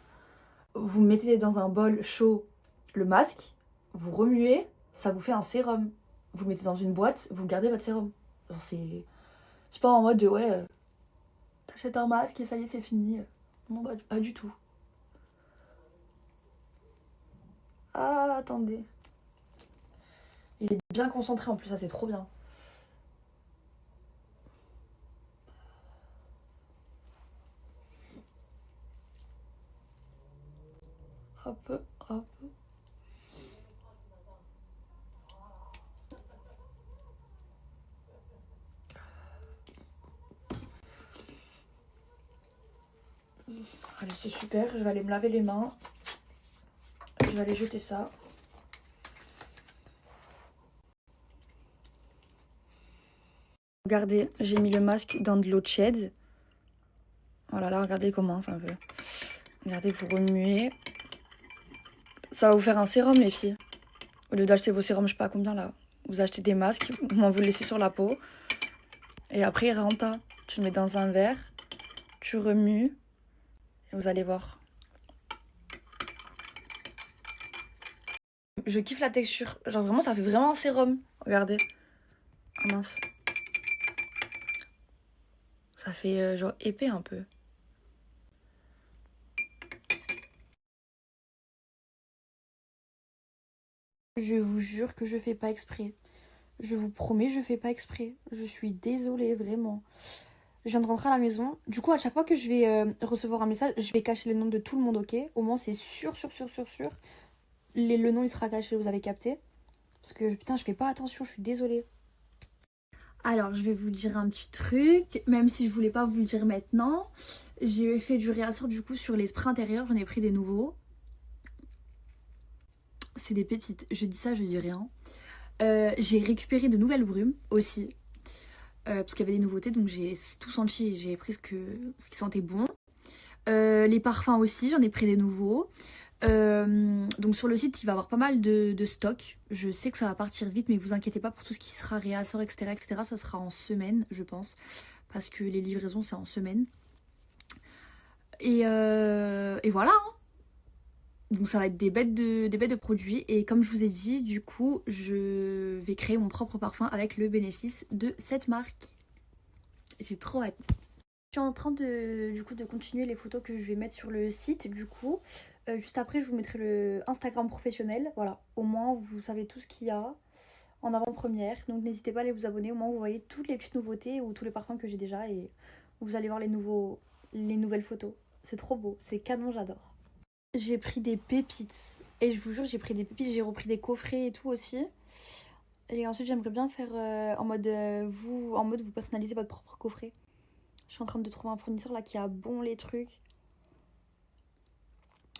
vous mettez dans un bol chaud le masque, vous remuez, ça vous fait un sérum. Vous le mettez dans une boîte, vous gardez votre sérum. C'est pas en mode de ouais, t'achètes un masque et ça y est, c'est fini. Non, bah, pas du tout. Ah, attendez. Il est bien concentré en plus, ça c'est trop bien. Hop, hop. Allez, c'est super, je vais aller me laver les mains. Je vais aller jeter ça. Regardez, j'ai mis le masque dans de l'eau tiède. Voilà, là, regardez comment ça veut. Regardez, vous remuez. Ça va vous faire un sérum, les filles. Au lieu d'acheter vos sérums, je sais pas combien là. Vous achetez des masques, vous le laissez sur la peau. Et après, il rentre. Tu le mets dans un verre, tu remues. Et vous allez voir. Je kiffe la texture. Genre vraiment, ça fait vraiment un sérum. Regardez. Ah mince. Ça fait genre épais un peu. Je vous jure que je fais pas exprès. Je vous promets, je fais pas exprès. Je suis désolée, vraiment. Je viens de rentrer à la maison. Du coup, à chaque fois que je vais recevoir un message, je vais cacher le nom de tout le monde, ok? Au moins, c'est sûr. Le nom, il sera caché, vous avez capté? Parce que, putain, je fais pas attention, je suis désolée. Alors, je vais vous dire un petit truc, même si je voulais pas vous le dire maintenant. J'ai fait du réassort, du coup, sur les sprays intérieurs. J'en ai pris des nouveaux. C'est des pépites. Je dis ça, je dis rien. J'ai récupéré de nouvelles brumes aussi. Parce qu'il y avait des nouveautés, donc j'ai tout senti. J'ai pris ce qui sentait bon. Les parfums aussi, j'en ai pris des nouveaux. Donc sur le site, il va y avoir pas mal de stock. Je sais que ça va partir vite, mais vous inquiétez pas pour tout ce qui sera réassort, etc. Ça sera en semaine, je pense. Parce que les livraisons, c'est en semaine. Et voilà. Hein. Donc ça va être des bêtes de produits. Et comme je vous ai dit, du coup, je vais créer mon propre parfum avec le bénéfice de cette marque. J'ai trop hâte. Je suis en train de continuer les photos que je vais mettre sur le site, du coup. Juste après, je vous mettrai le Instagram professionnel. Voilà, au moins, vous savez tout ce qu'il y a en avant-première. Donc n'hésitez pas à aller vous abonner. Au moins, vous voyez toutes les petites nouveautés ou tous les parfums que j'ai déjà. Et vous allez voir les nouvelles photos. C'est trop beau, c'est canon, j'adore. J'ai pris des pépites. Et je vous jure, j'ai pris des pépites. J'ai repris des coffrets et tout aussi. Et ensuite, j'aimerais bien faire en mode vous personnalisez votre propre coffret. Je suis en train de trouver un fournisseur là qui a bon les trucs.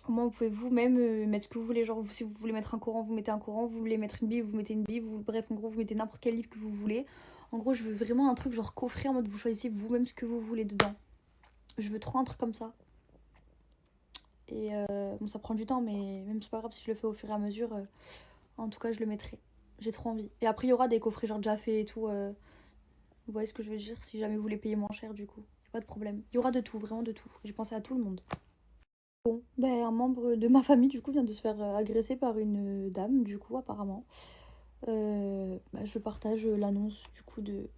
Au moins, vous pouvez vous-même mettre ce que vous voulez. Genre, si vous voulez mettre un Coran, vous mettez un Coran. Vous voulez mettre une Bible, vous mettez une Bible. Bref, en gros, vous mettez n'importe quel livre que vous voulez. En gros, je veux vraiment un truc genre coffret en mode vous choisissez vous-même ce que vous voulez dedans. Je veux trop un truc comme ça. Et bon, ça prend du temps, mais même c'est pas grave si je le fais au fur et à mesure. En tout cas, je le mettrai. J'ai trop envie. Et après, il y aura des coffrets genre déjà faits et tout. Vous voyez ce que je veux dire? Si jamais vous voulez payer moins cher, du coup. Pas de problème. Il y aura de tout, vraiment de tout. J'ai pensé à tout le monde. Bon, ben un membre de ma famille, du coup, vient de se faire agresser par une dame, du coup, apparemment. Je partage l'annonce, du coup, de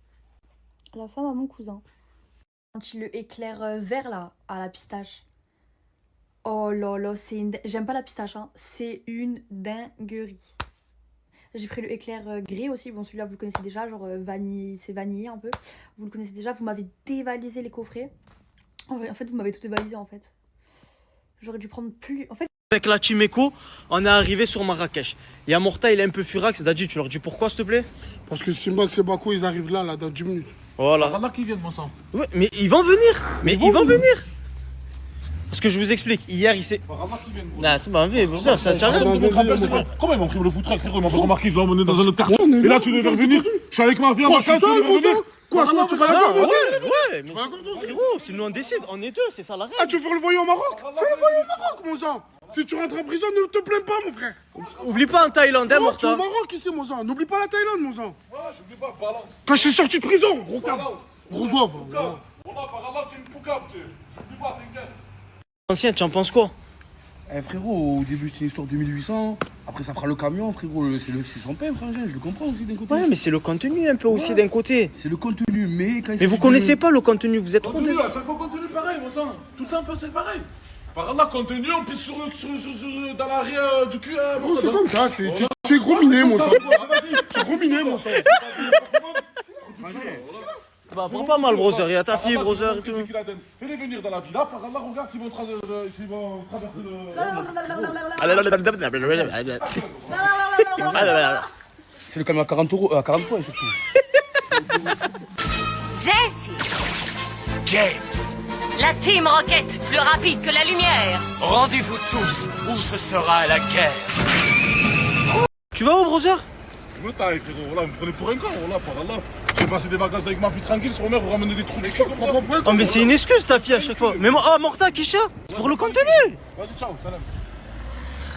la femme à mon cousin. Quand il le éclair vert, là, à la pistache. Oh là là, j'aime pas la pistache, hein. C'est une dinguerie. J'ai pris le éclair gris aussi. Bon, celui-là, vous le connaissez déjà. Genre, vanille, c'est vanillé un peu. Vous le connaissez déjà. Vous m'avez dévalisé les coffrets. En fait, vous m'avez tout dévalisé, en fait. J'aurais dû prendre plus... En fait, Avec la team Eco, on est arrivé sur Marrakech. Il y a Morta, il est un peu furax. Dadji, tu leur dis pourquoi, s'il te plaît? Parce que Simbax et Bako, ils arrivent là, dans 10 minutes. Voilà. Par là qu'ils viennent, mon sang. Ouais, mais ils vont venir. Mais ils vont venir. Parce que je vous explique, hier il s'est. Non, c'est pas un vieux, ça tient rien. Comment ils m'ont pris le foutre, frérot? Ils m'ont fait remarquer, je dois emmener dans un autre quartier. Et là, tu devais revenir. Je suis avec ma fille en vacances, tu devais revenir. Quoi, tu vas d'accord? Ouais, mais frérot, si nous on décide, on est deux, c'est ça la règle. Ah, tu veux faire le voyou au Maroc? Fais le voyou au Maroc, mon sang. Si tu rentres en prison, ne te plains pas, mon frère. Oublie pas en Thaïlande, hein, Morta. Tu es au Maroc ici, mon sang. N'oublie pas la Thaïlande, mon sang. Ouais, j'oublie pas, balance. Quand je suis sorti de prison, gros cap. Gros zouave. Voilà, par Allah, tu es une poucave, tu n'oublie pas, t'inquiète. Ancien, tu en penses quoi? Eh frérot, au début c'était une histoire de 2800, après ça prend le camion, frérot, c'est le 600 p, frangin, je le comprends aussi d'un côté. Ouais, mais c'est le contenu un peu aussi d'un côté. C'est le contenu, mais quand Mais vous connaissez pas le contenu, vous êtes trop contenu, à chaque fois contenu pareil, mon sang. Tout le temps, c'est pareil. Par Allah, contenu, on pisse dans l'arrière du cul. Oh, c'est comme ça, tu es gros miné, mon sang. Tu es gros miné, mon sang. Bah, prends pas mal, brother, il y a ta fille, brother et tout. Fais-les venir dans la villa, par Allah, regarde s'ils vont traverser C'est le camion à 40 euros, à 40 points, surtout. Jesse! James! La Team Rocket, plus rapide que la lumière! Rendez-vous tous, où ce sera la guerre. Tu vas où, brother? Je me taille, frérot, voilà, vous me prenez pour un con, voilà, par Allah. J'ai passé des vacances avec ma fille tranquille sur mer, vous ramenez des trous de cul comme ça. Oh, mais c'est une excuse, ta fille, à chaque fois. Mais moi, oh, Morta, Kisha, c'est pour le contenu. Vas-y, ciao, salam.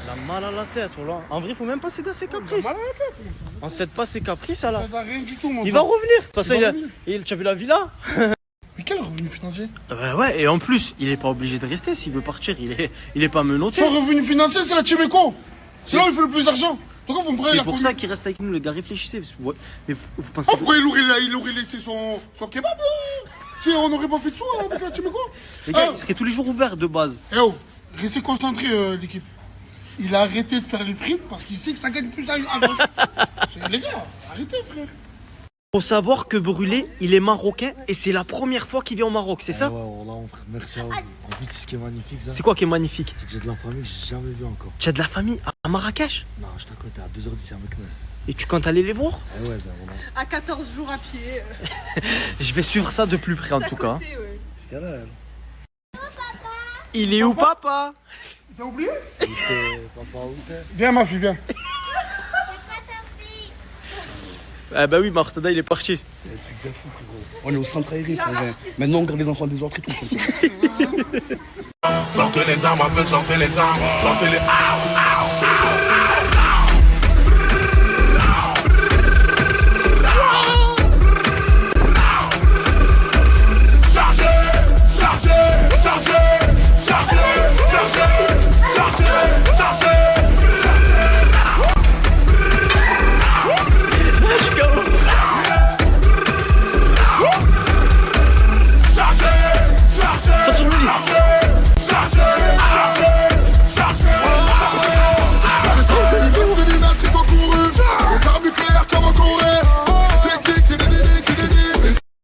La mal à la tête, voilà. En vrai, faut même pas céder à ses caprices. On cède pas ses caprices, là. Rien du tout, mon Il va revenir. De toute façon, tu as vu la villa? Mais quel revenu financier? Ouais, et en plus, il est pas obligé de rester. S'il veut partir, il est pas menotté. Son revenu financier, c'est la team Eco. C'est là où il fait le plus d'argent. C'est pour ça qu'il reste avec nous, les gars. Réfléchissez. Mais vous pensez. Ah, pourquoi il aurait laissé son kebab si on n'aurait pas fait de sous avec la team Eco? Les gars, il serait tous les jours ouvert de base. Eh oh, restez concentrés, l'équipe. Il a arrêté de faire les frites parce qu'il sait que ça gagne plus à gauche. Les gars, arrêtez, frère. Faut savoir que Brûlé, il est marocain et c'est la première fois qu'il vient au Maroc, c'est ça? Ouais, voilà, merci à vous. En plus, ce qui est magnifique, ça. C'est quoi qui est magnifique? C'est que j'ai de la famille que j'ai jamais vu encore. Tu as de la famille à Marrakech? Non, je t'accorde, à 2h d'ici à Meknès. Et tu comptes aller les voir? Eh ouais, ça, voilà. À 14 jours à pied. Je vais suivre ça de plus près en tout cas. C'est qu'elle a, elle. Il est où, papa? T'as oublié? Papa, où t'es? Viens, ma fille, viens. Ah bah oui, Martada, il est parti. C'est un truc de fou, frérot. On est au centre aéré, frérot. Maintenant, on garde les enfants des autres et tout. Sortez les armes, un peu, sortez les armes. Sortez les...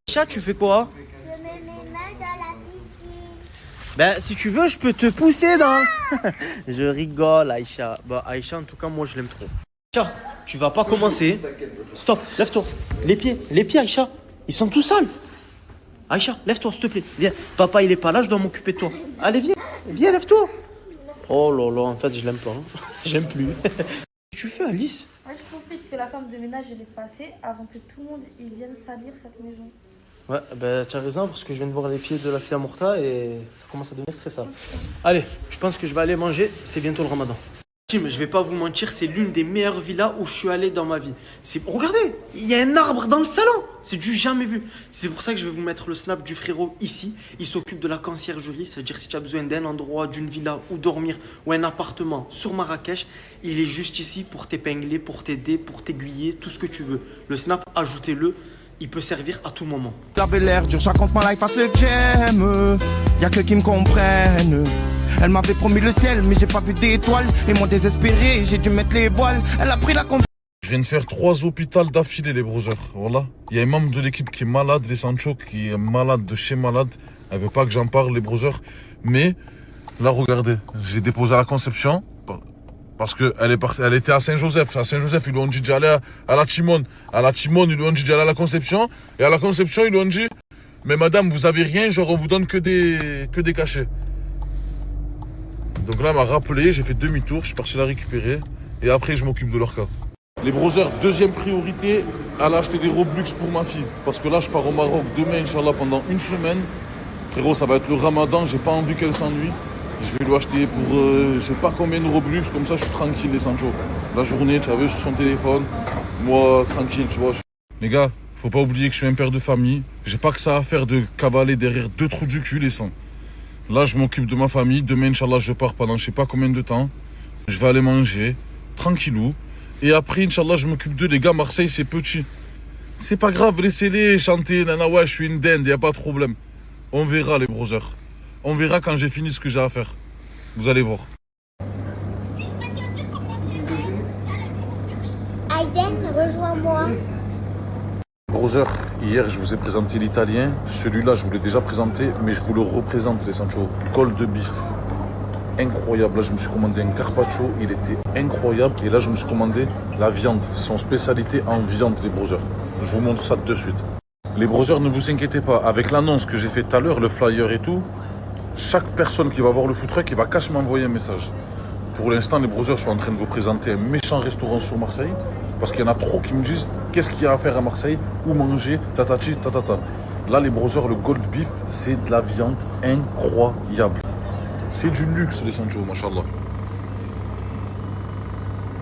Chat, tu fais quoi? Je mets mes mains dans la piscine. Ben, si tu veux, je peux te pousser dans... Je rigole, Aïcha. Bah, Aïcha, en tout cas, moi, je l'aime trop. Aïcha, tu vas pas commencer. Stop, lève-toi. Les pieds, Aïcha. Ils sont tout sales. Aïcha, lève-toi, s'il te plaît. Viens, papa, il est pas là, je dois m'occuper de toi. Allez, viens, lève-toi. Oh là là, en fait, je l'aime pas. Hein. J'aime plus. Qu'est-ce que tu fais, Alice? Ouais, je profite que la femme de ménage elle est passée avant que tout le monde il vienne salir cette maison. Ouais, bah tu as raison parce que je viens de voir les pieds de la fille à Morta et ça commence à devenir très sale. Allez, je pense que je vais aller manger, c'est bientôt le ramadan. Tim, je vais pas vous mentir, c'est l'une des meilleures villas où je suis allé dans ma vie. Regardez, il y a un arbre dans le salon, c'est du jamais vu. C'est pour ça que je vais vous mettre le snap du frérot ici. Il s'occupe de la conciergerie, c'est-à-dire si tu as besoin d'un endroit, d'une villa où dormir ou un appartement sur Marrakech, il est juste ici pour t'épingler, pour t'aider, pour t'aiguiller, tout ce que tu veux. Le snap, ajoutez-le. Il peut servir à tout moment. J'avais l'air dur, je raconte ma life à ceux que j'aime. Y'a que qui me comprennent. Elle m'avait promis le ciel, mais j'ai pas vu d'étoiles. Et moi désespéré, j'ai dû mettre les voiles. Elle a pris la confiance. Je viens de faire 3 hôpitaux d'affilée, les brothers. Voilà. Il y a un membre de l'équipe qui est malade, les Sancho, qui est malade de chez malade. Elle veut pas que j'en parle, les brothers. Mais Là, regardez, j'ai déposé à la conception parce qu'elle était à Saint-Joseph. À Saint-Joseph, ils lui ont dit d'aller à la Timone. À la Timone, ils lui ont dit d'aller à la conception. Et à la conception, ils lui ont dit, mais madame, vous avez rien, genre on vous donne que des cachets. Donc là, elle m'a rappelé, j'ai fait demi-tour, je suis parti la récupérer. Et après, je m'occupe de leur cas. Les brothers, deuxième priorité, aller acheter des Robux pour ma fille. Parce que là, je pars au Maroc demain, Inch'Allah, pendant une semaine. Frérot, ça va être le ramadan, j'ai pas envie qu'elle s'ennuie. Je vais lui acheter pour, je sais pas combien de Robux, comme ça je suis tranquille les Sancho. La journée, tu vois, sur son téléphone, moi, tranquille, tu vois. Les gars, faut pas oublier que je suis un père de famille. J'ai pas que ça à faire de cavaler derrière deux trous du cul, les sangs. Là, je m'occupe de ma famille. Demain, Inch'Allah, je pars pendant je sais pas combien de temps. Je vais aller manger, tranquillou. Et après, Inch'Allah, je m'occupe d'eux. Les gars, Marseille, c'est petit. C'est pas grave, laissez-les chanter. Nana, ouais, je suis une dinde, y a pas de problème. On verra, les brothers. On verra quand j'ai fini ce que j'ai à faire. Vous allez voir. Aiden, rejoins-moi. Brother, hier je vous ai présenté l'italien. Celui-là, je vous l'ai déjà présenté, mais je vous le représente, les Sancho. Col de bif. Incroyable. Là, je me suis commandé un carpaccio. Il était incroyable. Et là, je me suis commandé la viande. Son spécialité en viande, les brothers. Je vous montre ça de suite. Les brothers, ne vous inquiétez pas. Avec l'annonce que j'ai fait tout à l'heure, le flyer et tout, chaque personne qui va voir le food truck, il va cash m'envoyer un message. Pour l'instant, les brothers, je suis en train de vous présenter un méchant restaurant sur Marseille. Parce qu'il y en a trop qui me disent qu'est-ce qu'il y a à faire à Marseille, où manger, tatati, tatata. Là, les brothers, le gold beef, c'est de la viande incroyable. C'est du luxe, les Sancho, machallah.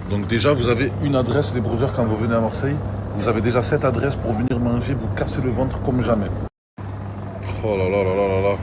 Donc déjà, vous avez une adresse, les brothers, quand vous venez à Marseille. Vous avez déjà cette adresse pour venir manger, vous casser le ventre comme jamais. Oh là là là là là là.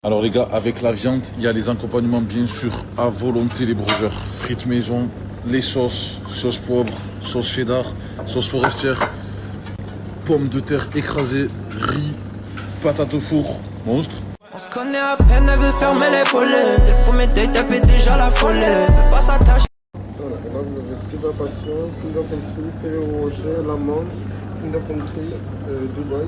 Alors les gars, avec la viande, il y a les accompagnements bien sûr à volonté, les brothers. Frites maison, les sauces, sauce poivre, sauce cheddar, sauce forestière, pommes de terre écrasées, riz, patates au four, monstre. On se connaît à peine, elle veut fermer les volets. Le premier date, elle fait déjà la folie. Elle veut pas s'attacher. Voilà, et là vous avez Frida Passion, Kinder Country, Ferrero Rocher, l'amande, Kinder Country, Dubaï.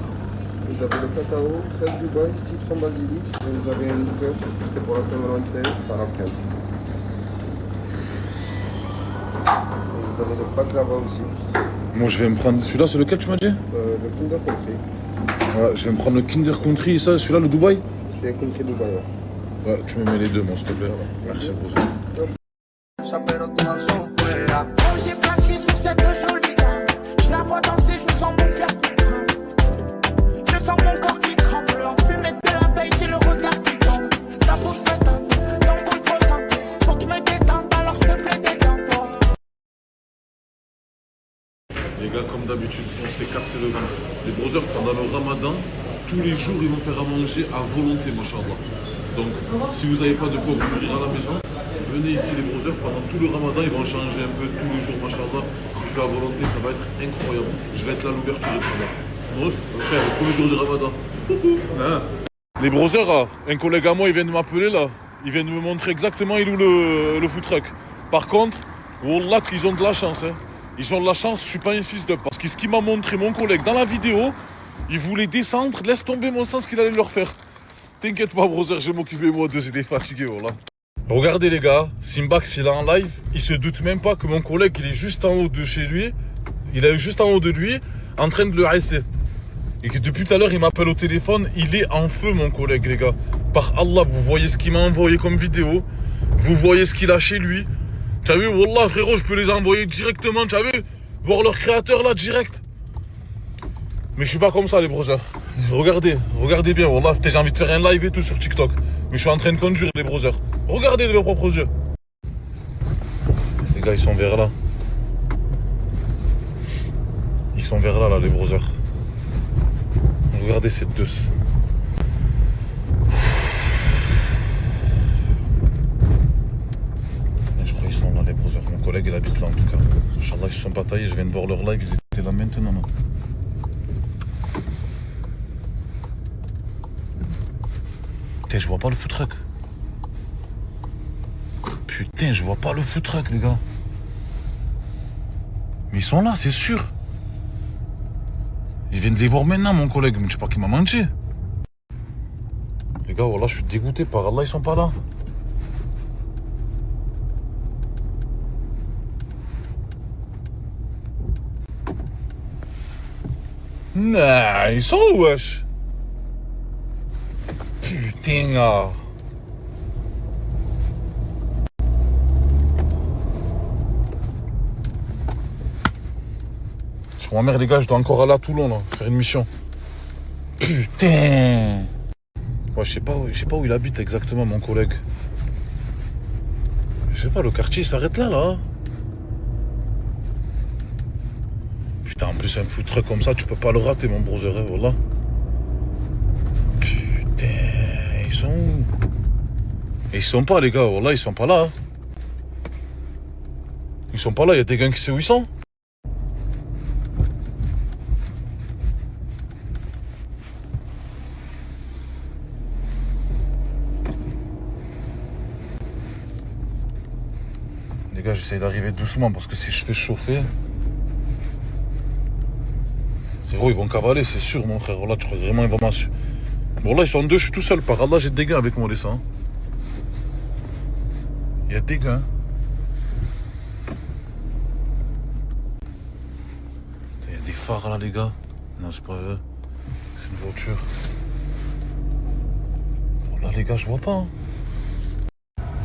Vous avez le cacao, fraise Dubaï, citron basilic. Et vous avez un liqueur, c'était pour la Saint-Valentin, ça a 15. Et vous avez le baklava aussi. Moi je vais me prendre, celui-là c'est lequel tu m'as dit? Le Kinder Country. Ouais, je vais me prendre le Kinder Country et ça, celui-là le Dubaï? C'est Country Dubaï, ouais. Ouais, tu me mets les deux, mon s'il te plaît. Merci, brother. J'ai flashé sur cette jolie dame. Je la vois danser, je sens mon cœur qui grimpe. Je sens mon corps qui tremble. En fumée de la veille, j'ai le regard qui tombe. Ta bouche me tente, ton boule trop tente. Faut que je me détende, alors s'il te plaît, détends-toi. Les gars, comme d'habitude, on s'est cassé le ventre. Les brothers, pendant le ramadan, tous les jours, ils vont faire à manger à volonté, machallah. Donc, si vous n'avez pas de quoi vous nourrir à la maison, venez ici, les brothers, pendant tout le ramadan, ils vont changer un peu tous les jours, machallah. Buffet à volonté, ça va être incroyable. Je vais être là à l'ouverture, inchallah. Oh, frère, le premier jour du ramadan. Hein. Les brothers, un collègue à moi, il vient de m'appeler là. Il vient de me montrer exactement il est où le food truck. Par contre, wallah qu'ils ont de la chance. Hein. Ils ont de la chance, je suis pas un fils de... Parce que ce qu'il m'a montré mon collègue dans la vidéo, il voulait descendre, laisse tomber mon sens qu'il allait leur faire. T'inquiète pas, brother, je vais m'occuper moi de j'étais fatigué, voilà. Regardez les gars, Simbax il est en live, il se doute même pas que mon collègue il est juste en haut de chez lui, il est juste en haut de lui, en train de le haïsser. Et que depuis tout à l'heure il m'appelle au téléphone, il est en feu mon collègue les gars. Par Allah, vous voyez ce qu'il m'a envoyé comme vidéo, vous voyez ce qu'il a chez lui. T'as vu, wallah frérot, je peux les envoyer directement, t'as vu, voir leur créateur là direct. Mais je suis pas comme ça les brothers. Regardez bien, wallah, peut-être j'ai envie de faire un live et tout sur TikTok. Mais je suis en train de conduire les brothers. Regardez de mes propres yeux. Les gars, ils sont vers là. Ils sont vers là, les brothers. Regardez cette deux. Je crois qu'ils sont là, les brothers. Mon collègue, il habite là en tout cas. Inch'Allah, ils se sont pas taillés. Je viens de voir leur live. Ils étaient là maintenant. Là. Putain, je vois pas le food truck. Putain, je vois pas le food truck, les gars. Mais ils sont là, c'est sûr. Il vient de les voir maintenant, mon collègue. Mais je sais pas qui m'a menti. Les gars, voilà, je suis dégoûté. Par Allah, ils sont pas là. Non, ils sont où, wesh? Putain, ah. Sur ma mère, les gars, je dois encore aller à Toulon, là, faire une mission. Putain. Ouais, je sais pas où il habite exactement, mon collègue. Je sais pas, le quartier, il s'arrête là, là. Putain, en plus, un food truck comme ça, tu peux pas le rater, mon brother, hein, voilà. Ils sont où? Et ils sont pas les gars, voilà, ils sont pas là. Hein. Ils sont pas là, il y a des gars qui savent où ils sont. Les gars, j'essaie d'arriver doucement parce que si je fais chauffer... Frérot, ils vont cavaler, c'est sûr mon frère, là tu crois vraiment ils vont m'assurer. Bon là ils sont deux, je suis tout seul, par Allah j'ai des gars avec moi les sangs. Il y a des gars. Il y a des phares là les gars. Non c'est pas eux. C'est une voiture. Bon, là les gars je vois pas. Hein.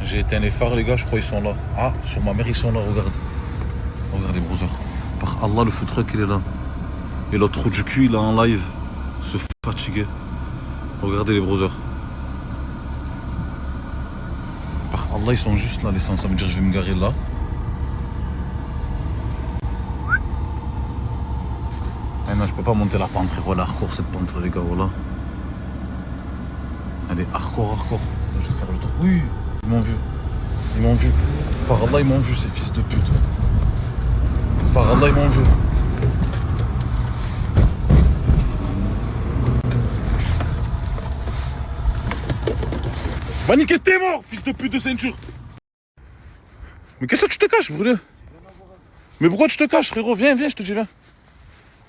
J'ai éteint les phares les gars, je crois ils sont là. Ah sur ma mère ils sont là, regarde. Regarde les brothers. Par Allah le food truck il est là. Et l'autre trou du cul il est en live. Se fatiguer. Regardez les brothers. Par Allah, ils sont juste là, les sens. Ça veut dire que je vais me garer là. Eh non, je peux pas monter la pente, frérot. Elle est hardcore cette pente là, les gars. Voilà. Elle est hardcore. Je vais faire le tour. Oui, ils m'ont vu. Ils m'ont vu. Par Allah, ils m'ont vu, ces fils de pute. Par Allah, ils m'ont vu. Va niquer, t'es mort, fils de pute de ceinture. Mais qu'est-ce que tu te caches, brûlé? Mais pourquoi tu te caches, frérot? Viens, je te dis, viens.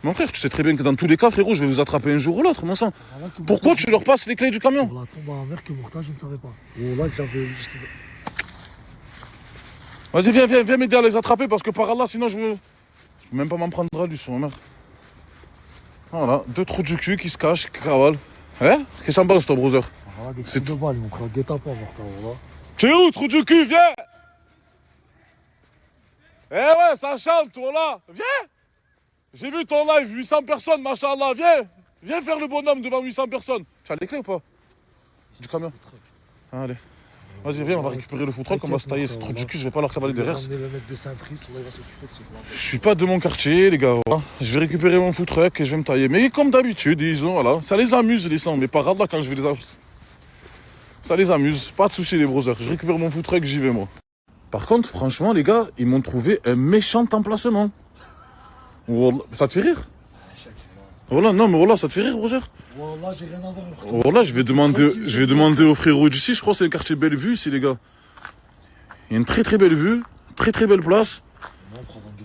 Mon frère, tu sais très bien que dans tous les cas, frérot, je vais vous attraper un jour ou l'autre, mon sang. Pourquoi tu leur passes les clés du camion? Pour la tombe en mer que Mourta, je ne savais pas. Oh là que j'avais juste... Vas-y, viens m'aider à les attraper parce que par Allah, sinon je peux même pas m'en prendre à lui sur ma mère. Voilà, deux trous du cul qui se cachent, qui cavalent. Hein? Qu'est-ce que ça me passe, ton brother? C'est de balle, mon frère, guet-apens, Mourta, voilà. Tu es où, trou du cul? Viens! Eh ouais, ça chante, toi là! Viens! J'ai vu ton live, 800 personnes, machallah, viens faire le bonhomme devant 800 personnes. Tu as les clés ou pas? Du camion. Allez. Vas-y, viens, on va récupérer le food truck, on va se tailler ce trou du cul, je vais pas leur cavaler derrière. Le mec de Saint-Priest, il va s'occuper de ce plan. Je suis pas de mon quartier, les gars. Je vais récupérer mon food truck et je vais me tailler. Mais comme d'habitude, ils ont, voilà. Ça les amuse, les sangs, mais par là, quand je vais les amuse. Ça les amuse, pas de soucis, les brothers. Je récupère mon food truck, j'y vais, moi. Par contre, franchement, les gars, ils m'ont trouvé un méchant emplacement. Ça te fait rire? Voilà, non, mais voilà, ça te fait rire, brother? Wallah, j'ai rien à voir. Voilà, je vais demander aux frérots d'ici, je crois que c'est le quartier Bellevue ici, les gars. Il y a une très très belle vue, très très belle place.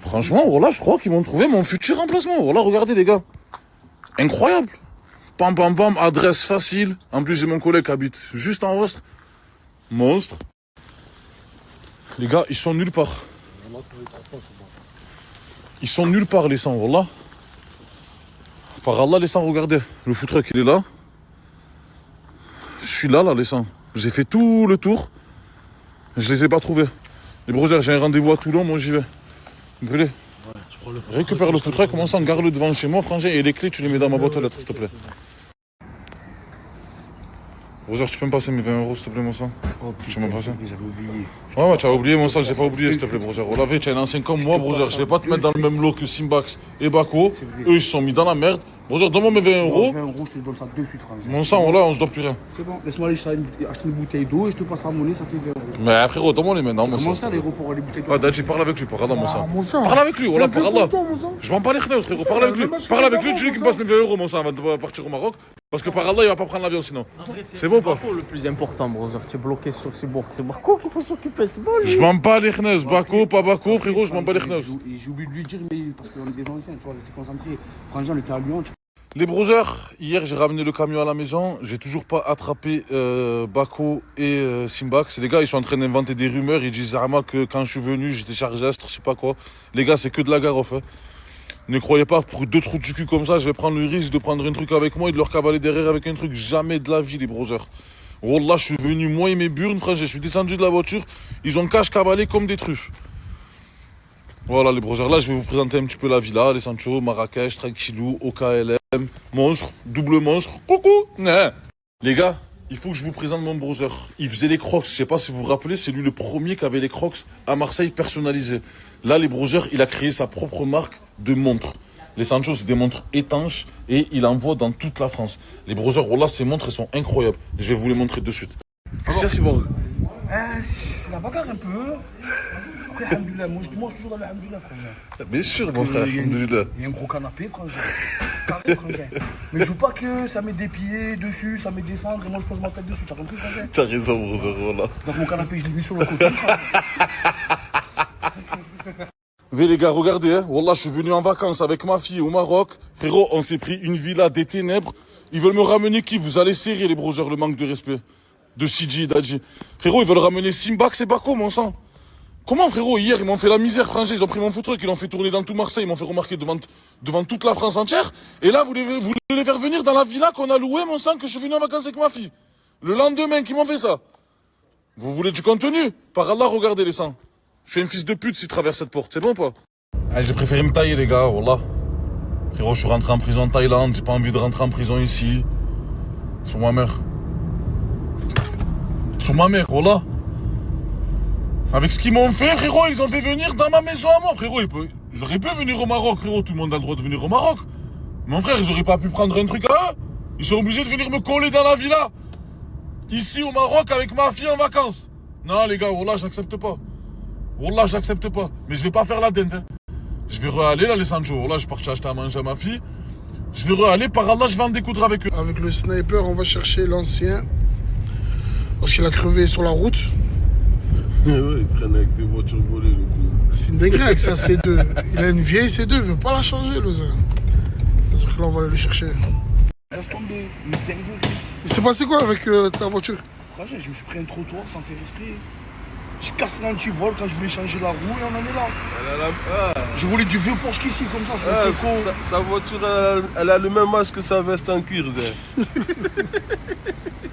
Franchement, voilà, je crois qu'ils vont trouver mon futur emplacement. Voilà, regardez, les gars. Incroyable. Pam pam pam, adresse facile. En plus, j'ai mon collègue qui habite juste en Ostre. Monstre. Les gars, ils sont nulle part. Ils sont nulle part, les sangs, voilà. Par Allah, les sangs, regardez. Le food truck, il est là. Je suis là, les sangs. J'ai fait tout le tour. Je les ai pas trouvés. Les brothers, j'ai un rendez-vous à Toulon, moi j'y vais. Brûlez. Récupère le food truck, commence à garde-le devant chez moi, frangin, et les clés, tu les mets dans ma boîte aux lettres, s'il te plaît. Brothers, tu peux me passer mes 20 €, s'il te plaît, mon sang? Tu peux me passer? J'avais oublié. Ouais, tu as oublié, mon sang, j'ai pas oublié, s'il te plaît, brothers. Oh la vie, tu es un ancien comme moi, brothers. Je vais pas te mettre dans le même lot que Simbax et Bako. Eux, ils se sont mis dans la merde. Brothers, donne-moi mes 20 €. 20 €, je te donne ça de suite, frangin. Mon sang, voilà, on se doit plus rien. C'est bon, laisse-moi aller acheter une bouteille d'eau et je te passe la monnaie, ça fait 20 €. Mais frérot, donne-moi les maintenant, mon sang. Comment ça, l'aéroport, les bouteilles d'eau? Ah, Dadji, parle avec lui, par Allah, mon sang. mon sang. Parle avec lui, voilà, par Allah. toi, mon sang. Je m'en bats les chneux, frérot, parle avec lui. Parle avec lui, dis-lui qu'il me passe mes 20 €, mon sang, avant de partir au Maroc. Parce que par Allah, il va pas prendre l'avion sinon. C'est bon ou pas? Bako le plus important, brother. Tu es bloqué sur ces bourgs. C'est Bako qu'il faut s'occuper, c'est bon. Je m'en bats les chneux, Bako, pas Bako, frérot, je m'en bats les chneux. J'ai oublié de lui dire, mais parce qu'on est des anciens, tu vois, rester concentré. Frangin, on était à Lyon. Les brothers, hier j'ai ramené le camion à la maison, j'ai toujours pas attrapé Bako et Simbax. Les gars, ils sont en train d'inventer des rumeurs, ils disent vraiment que quand je suis venu, j'étais chargé à je sais pas quoi. Les gars, c'est que de la garofe. Hein. Ne croyez pas, pour 2 trous du cul comme ça, je vais prendre le risque de prendre un truc avec moi et de leur cavaler derrière avec un truc. Jamais de la vie, les brothers. Wallah, je suis venu, moi et mes burnes, frère, je suis descendu de la voiture, ils ont cache-cavalé comme des truffes. Voilà les brothers, là je vais vous présenter un petit peu la villa, les Sancho, Marrakech, tranquillou, OKLM, monstre, double monstre, coucou, né. Les gars, il faut que je vous présente mon brother. Il faisait les crocs, je sais pas si vous vous rappelez, c'est lui le premier qui avait les crocs à Marseille personnalisés. Là les brothers, il a créé sa propre marque de montres. Les Sancho, c'est des montres étanches et il envoie dans toute la France. Les brothers, voilà, ces montres, elles sont incroyables. Je vais vous les montrer de suite. Qu'est-ce qu'il y a, C'est la bagarre un peu. Après, alhamdoulilah, moi je mange toujours dans le alhamdoulilah, frangin. Bien sûr, mon frère, alhamdoulilah. Il y a un gros canapé, frangin. C'est carré, frangin. Mais je veux pas que ça met des pieds dessus, ça met des cendres et moi je pose ma tête dessus. Tu as compris, frangin? T'as raison, brother, voilà. Donc mon canapé, je l'ai mis sur le côté. Venez les gars, regardez, hein. Wallah, je suis venu en vacances avec ma fille au Maroc. Frérot, on s'est pris une villa des ténèbres. Ils veulent me ramener qui? Vous allez serrer les brothers, le manque de respect. De CG et Dadji. Frérot, ils veulent ramener Simbax et Bako, mon sang. Comment, frérot? Hier, ils m'ont fait la misère, frangin. Ils ont pris mon food truck, ils l'ont fait tourner dans tout Marseille. Ils m'ont fait remarquer devant toute la France entière. Et là, vous voulez les faire venir dans la villa qu'on a louée, mon sang, que je suis venu en vacances avec ma fille. Le lendemain, qu'ils m'ont fait ça. Vous voulez du contenu? Par Allah, regardez les sangs. Je suis un fils de pute s'il traverse cette porte, c'est bon ou pas? Ah, j'ai préféré me tailler les gars, wallah. Frérot, je suis rentré en prison en Thaïlande, j'ai pas envie de rentrer en prison ici. Sur ma mère. Sur ma mère, wallah. Avec ce qu'ils m'ont fait, frérot, ils ont fait venir dans ma maison à moi, frérot. J'aurais pu venir au Maroc, frérot, tout le monde a le droit de venir au Maroc. Mon frère, ils auraient pas pu prendre un truc à eux. Ils sont obligés de venir me coller dans la villa. Ici au Maroc avec ma fille en vacances. Non les gars, wallah, j'accepte pas. Wallah, j'accepte pas. Mais je vais pas faire la dente. Hein. Je vais re-aller là, les Sancho. Wallah, je suis parti acheter à manger à ma fille. Je vais re-aller. Par Allah, je vais en découdre avec eux. Avec le sniper, on va chercher l'ancien. Parce qu'il a crevé sur la route. Ouais, il traîne avec des voitures volées, le coup. C'est une dinguerie avec sa C2. Il a une vieille C2, il veut pas la changer, le zin. C'est-à-dire que là, on va aller le chercher. Laisse tomber, une dinguerie. Il s'est passé quoi avec ta voiture? Franchement, je me suis pris un trottoir sans faire esprit. J'ai cassé l'antivol quand je voulais changer la roue et on en est là. Je voulais du vieux Porsche qu'ici, comme ça. Sa voiture, elle a le même âge que sa veste en cuir, Zé.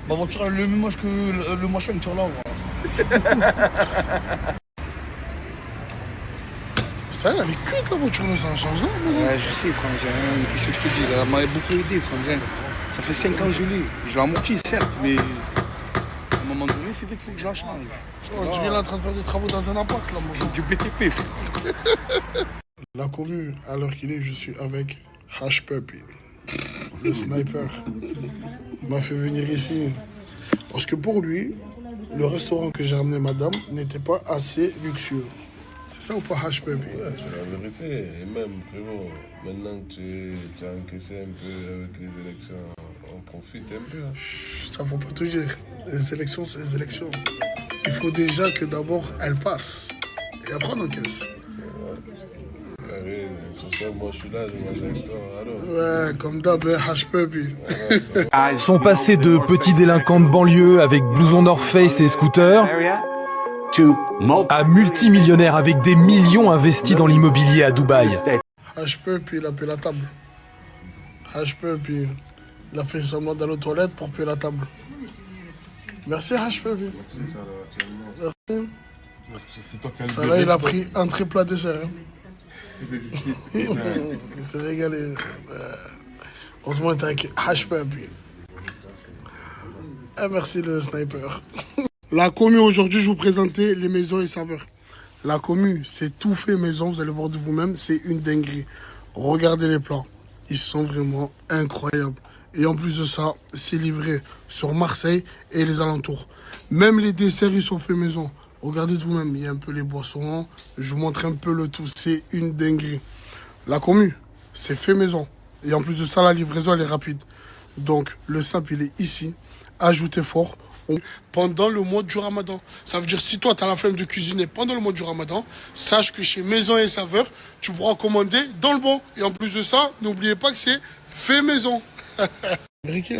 Ma voiture a le même âge que le machin que tu as là. Ça, elle est cuite la voiture, ça a changé. Ouais, je sais, frangin. Qu'est-ce que je te dis? Elle m'avait beaucoup aidé, frangin. Ça fait 5 ans que je l'ai. Je l'ai amorti, certes, mais à un moment donné, c'est vrai qu'il faut que je la change. On dirait là en train de faire des travaux dans un appart, là, moi. Du BTP, frère. La commu, à l'heure qu'il est, je suis avec Hash Puppy, le sniper. Il m'a fait venir ici. Parce que pour lui, le restaurant que j'ai ramené madame n'était pas assez luxueux. C'est ça ou pas, Hash Baby? Ouais, c'est la vérité. Et même, frérot, maintenant que tu as encaissé un peu avec les élections, on profite un peu. Hein. Ça faut pas tout dire. Les élections, c'est les élections. Il faut déjà que d'abord elles passent. Et après on encaisse. Carré, moi je suis là, je mange avec toi. Alors. Ouais, comme d'hab, Hash Baby. Sont passés de petits délinquants de banlieue avec blouson North Face et scooter à multimillionnaires avec des millions investis dans l'immobilier à Dubaï. Hash Baby, il a payé la table. Hash Baby, il a fait semblant d'aller aux toilettes pour payer la table. Merci Hash Baby. Merci, ça là, c'est toi qui as le ça là, il a pris un triple plat dessert. Hein. Il s'est régalé. Heureusement, il était avec Hash Baby. Et merci le sniper. La commu, aujourd'hui, je vous présentais les maisons et saveurs. La commu, c'est tout fait maison, vous allez voir de vous-même, c'est une dinguerie. Regardez les plats, ils sont vraiment incroyables. Et en plus de ça, c'est livré sur Marseille et les alentours. Même les desserts, ils sont faits maison. Regardez de vous-même, il y a un peu les boissons. Je vous montre un peu le tout, c'est une dinguerie. La commu, c'est fait maison. Et en plus de ça, la livraison, elle est rapide. Donc, le simple, il est ici. Ajoutez fort. Pendant le mois du Ramadan. Ça veut dire, si toi, tu as la flemme de cuisiner pendant le mois du Ramadan, sache que chez Maison et Saveurs, tu pourras commander dans le bon. Et en plus de ça, n'oubliez pas que c'est fait maison. Ricky,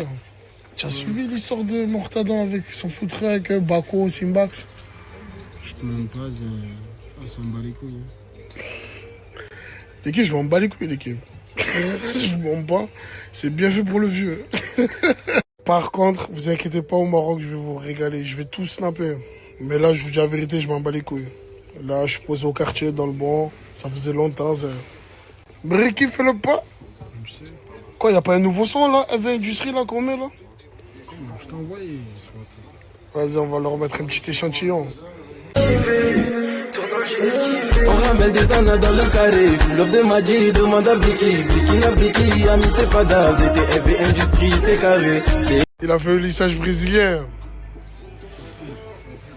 tu as suivi l'histoire de Mortadan avec son foutre avec Bako, Simbax? Je te demande pas, on s'en bat les couilles. L'équipe, je m'en bats les couilles, l'équipe. Je m'en bats. C'est bien fait pour le vieux. Par contre, vous inquiétez pas, au Maroc, je vais vous régaler. Je vais tout snapper. Mais là, je vous dis la vérité, je m'en bats les couilles. Là, je suis posé au quartier, dans le bon. Ça faisait longtemps, ça. Bricky, fais le pas. Quoi, y a pas un nouveau son, là, avec Industrie, là, qu'on met, là? Je t'ai envoyé. Vas-y, on va leur mettre un petit échantillon. On ramène des tanas dans le carré. L'offre de Madji demande à Bricky. Bricky n'a Bricky, ami c'est pas d'az. C'était Industrie, c'est carré. Il a fait le lissage brésilien.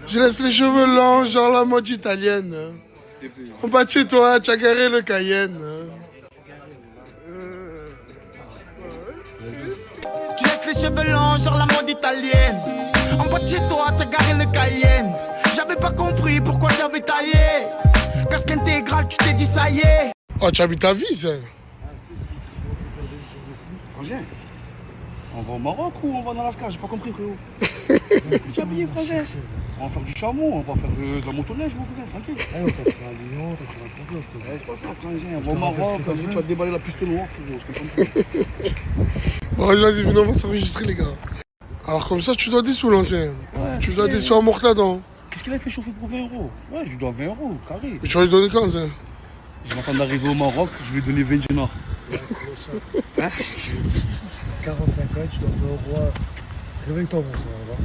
Je laisse les cheveux longs, genre la mode italienne. En bas de chez toi, tu as garé le Cayenne. Tu laisses les cheveux longs, genre la mode italienne. En bas de chez toi, t'as garé le Cayenne. J'avais pas compris pourquoi j'avais taillé. Casque intégral, tu t'es dit ça y est. Oh, tu habites ta vie, ça. Frangin, on va au Maroc ou on va dans l'Alaska? J'ai pas compris, frérot. Tu as habillé, frangin? On va faire du chameau, on va faire de la motoneige, mon cousin, tranquille. T'as pris un lion, t'as pris un problème. C'est pas ça, frangin. On va au Maroc, tu vas déballer la piste noire, frérot, je comprends pas. Bon, vas-y, venez, on va s'enregistrer, les gars. Alors, comme ça, tu dois des sous, l'ancien. Ouais, tu dois des sous à Mortadan. Qu'est-ce qu'il a fait chauffer pour 20 €? Ouais, je lui dois 20 €, carré. Mais tu vas lui donner quand, ça? Je m'attends d'arriver au Maroc, je vais lui donner 20 dinars. Hein? 45 ans, tu dois 20 €. Réveille-toi, mon soeur, là.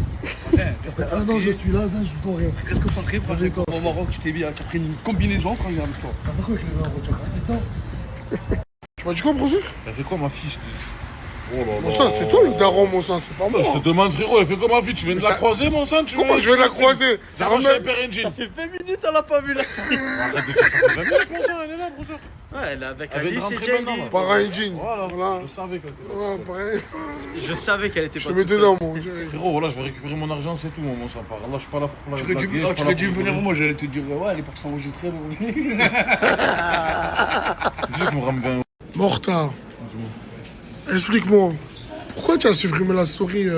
Ah non, je suis là, ça, je dois rien. Qu'est-ce que ça crée, frangin? Au Maroc, tu t'es pris une combinaison, frangin, avec toi. Pourquoi avec les 20 €, tu vas rester dedans? Tu m'as dit quoi, professeur? Elle fait quoi, ma fille? Oh là là. Mon sang, c'est toi le daron, mon sang, c'est pas moi. Je te demande, frérot, elle fait comment, ma fille? Tu viens de la croiser, mon sang? Comment je vais la croiser? Ça range un père engine. Ça fait 20 minutes, on l'a pas vu là. Arrête de dire ça fait 20 minutes, mon sang, elle est là, professeur. Ouais, elle est avec Elle Alice vient de et rentrer Jamie. maintenant, Par un jean. Voilà, je savais qu'elle était Voilà, pareil. Je savais qu'elle était pas Je me toute seule. dedans, mon Frérot, voilà, je vais récupérer mon argent, c'est tout, mon sang. Par là, je suis pas là pour la Tu aurais dû venir moi, j'allais te dire, ouais, elle est partie s'enregistrer. C'est juste que me rame 20 €. Morta, explique-moi. Pourquoi tu as supprimé la story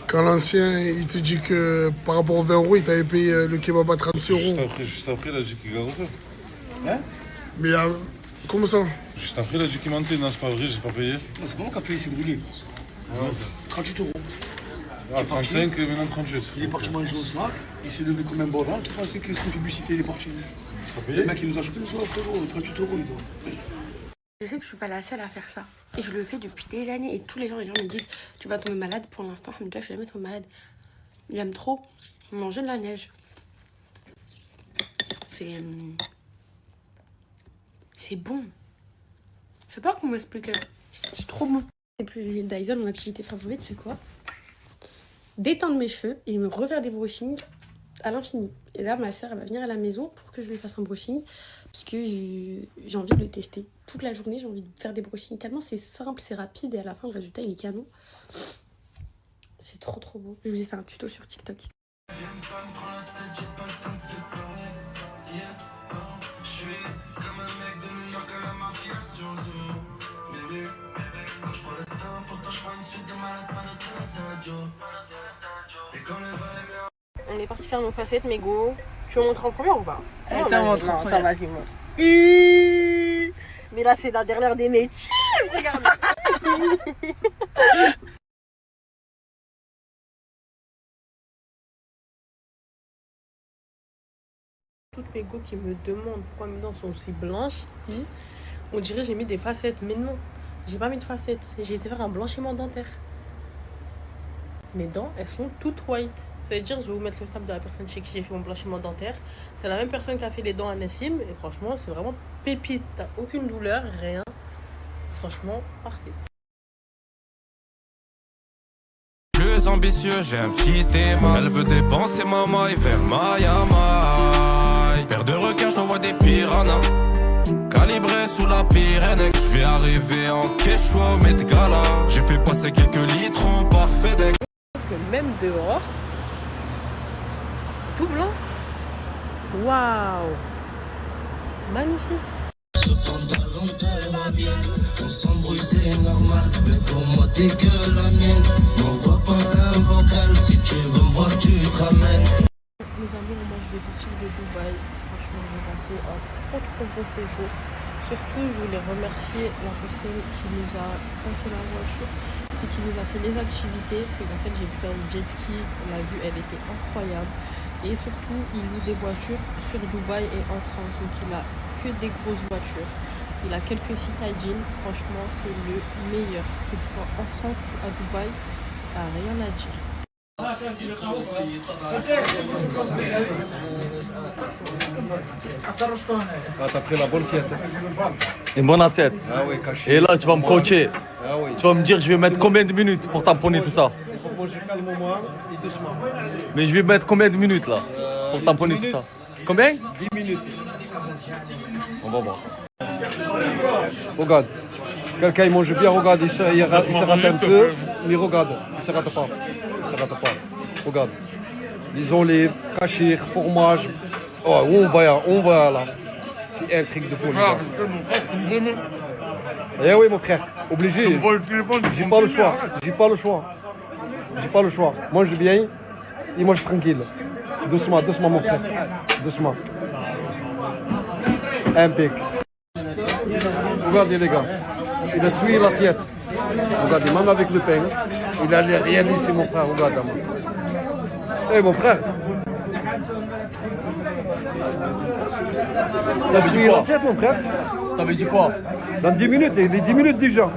quand l'ancien il te dit que par rapport aux 20 €, il t'avait payé le kebab à 36 €? Juste après, il a dit qu'il a refait. Hein? Mais comment ça? Juste après, il a dit qu'il mentait. Non, c'est pas vrai, j'ai pas payé. Non, c'est pas moi qui a payé, c'est brûlé. 38 €. Ah, 35 et maintenant 38. Il est parti manger au snack, il s'est levé comme un borin. Je pensais que c'était une publicité, il est parti. Le mec, il nous a acheté le soir, frérot, 38 € il doit. Je sais que je suis pas la seule à faire ça. Et je le fais depuis des années. Et tous les gens me disent, tu vas tomber malade. Pour l'instant, je suis jamais tombée malade. Il aime trop manger de la neige. C'est bon. Je sais pas comment m'expliquer. C'est trop bon. Et puis Dyson, mon activité favorite, c'est quoi? Détendre mes cheveux et me refaire des brushings à l'infini. Et là, ma soeur, elle va venir à la maison pour que je lui fasse un brushing. Parce que j'ai envie de le tester. Toute la journée, j'ai envie de faire des brushings. Tellement c'est simple, c'est rapide. Et à la fin, le résultat, il est canon. C'est trop trop beau. Je vous ai fait un tuto sur TikTok. On est parti faire nos facettes, mais go. Tu veux montrer en première ou pas? Attends, vas-y, moi. Mais là, c'est la dernière des métiers. Regarde. Toutes mes go qui me demandent pourquoi mes dents sont aussi blanches, on dirait que j'ai mis des facettes. Mais non, j'ai pas mis de facettes. J'ai été faire un blanchiment dentaire. Mes dents, elles sont toutes white. Ça veut dire, je vais vous mettre le snap de la personne chez qui j'ai fait mon blanchiment dentaire. C'est la même personne qui a fait les dents à Nassim. Et franchement, c'est vraiment pépite. T'as aucune douleur, rien. Franchement, parfait. Plus ambitieux, j'ai un petit aimant. Elle veut dépenser ma maille vers Miami. Paire de requins, je t'envoie des piranhas. Calibré sous la Pyrénées. Je vais arriver en Quechua au Met Gala. J'ai fait passer quelques litrons par FedEx. Que même dehors, c'est tout blanc. Waouh, magnifique. Ce pantalon de la mienne, on s'embrouille c'est normal, mais pour moi t'es que la mienne. M'envoie pas un vocal, si tu veux me voir tu te ramènes. Les amis, moi je vais partir de Dubaï. Franchement, je vais passer un trop bon séjour. Surtout, je voulais remercier la personne qui nous a passé la voiture et qui nous a fait les activités. Puis en fait, j'ai pu faire le jet ski. La vue, elle était incroyable. Et surtout, il loue des voitures sur Dubaï et en France. Donc, il a que des grosses voitures. Il a quelques citadines. Franchement, c'est le meilleur. Que ce soit en France ou à Dubaï, rien à dire. Ah, t'as pris la bonne assiette. Une bonne assiette. Ah oui, caché. Et là, tu vas me coacher. Ah oui. Tu vas me dire, je vais mettre combien de minutes pour tamponner tout ça? Il faut manger calmement et doucement. Mais je vais mettre combien de minutes là pour tamponner tout ça? Combien? 10 minutes. On va voir. Regarde. Quelqu'un il mange bien, regarde, il se rate un peu, mais regarde, il se rate pas. Il se rate pas. Regarde. Les olives, cachir, fromage. Oh, on va là. C'est un truc de folie. Eh oui mon frère, obligé. J'ai pas le choix. J'ai pas le choix. J'ai pas le choix. Mange bien et mange tranquille. Doucement, doucement mon frère. Doucement. Impeccable. Regardez les gars. Il a suivi l'assiette. Regardez, même avec le pain, il a réalisé mon frère. Regarde, moi. Eh mon frère. T'as suivi l'assiette mon frère? T'avais dit quoi? Dans 10 minutes, il est 10 minutes déjà.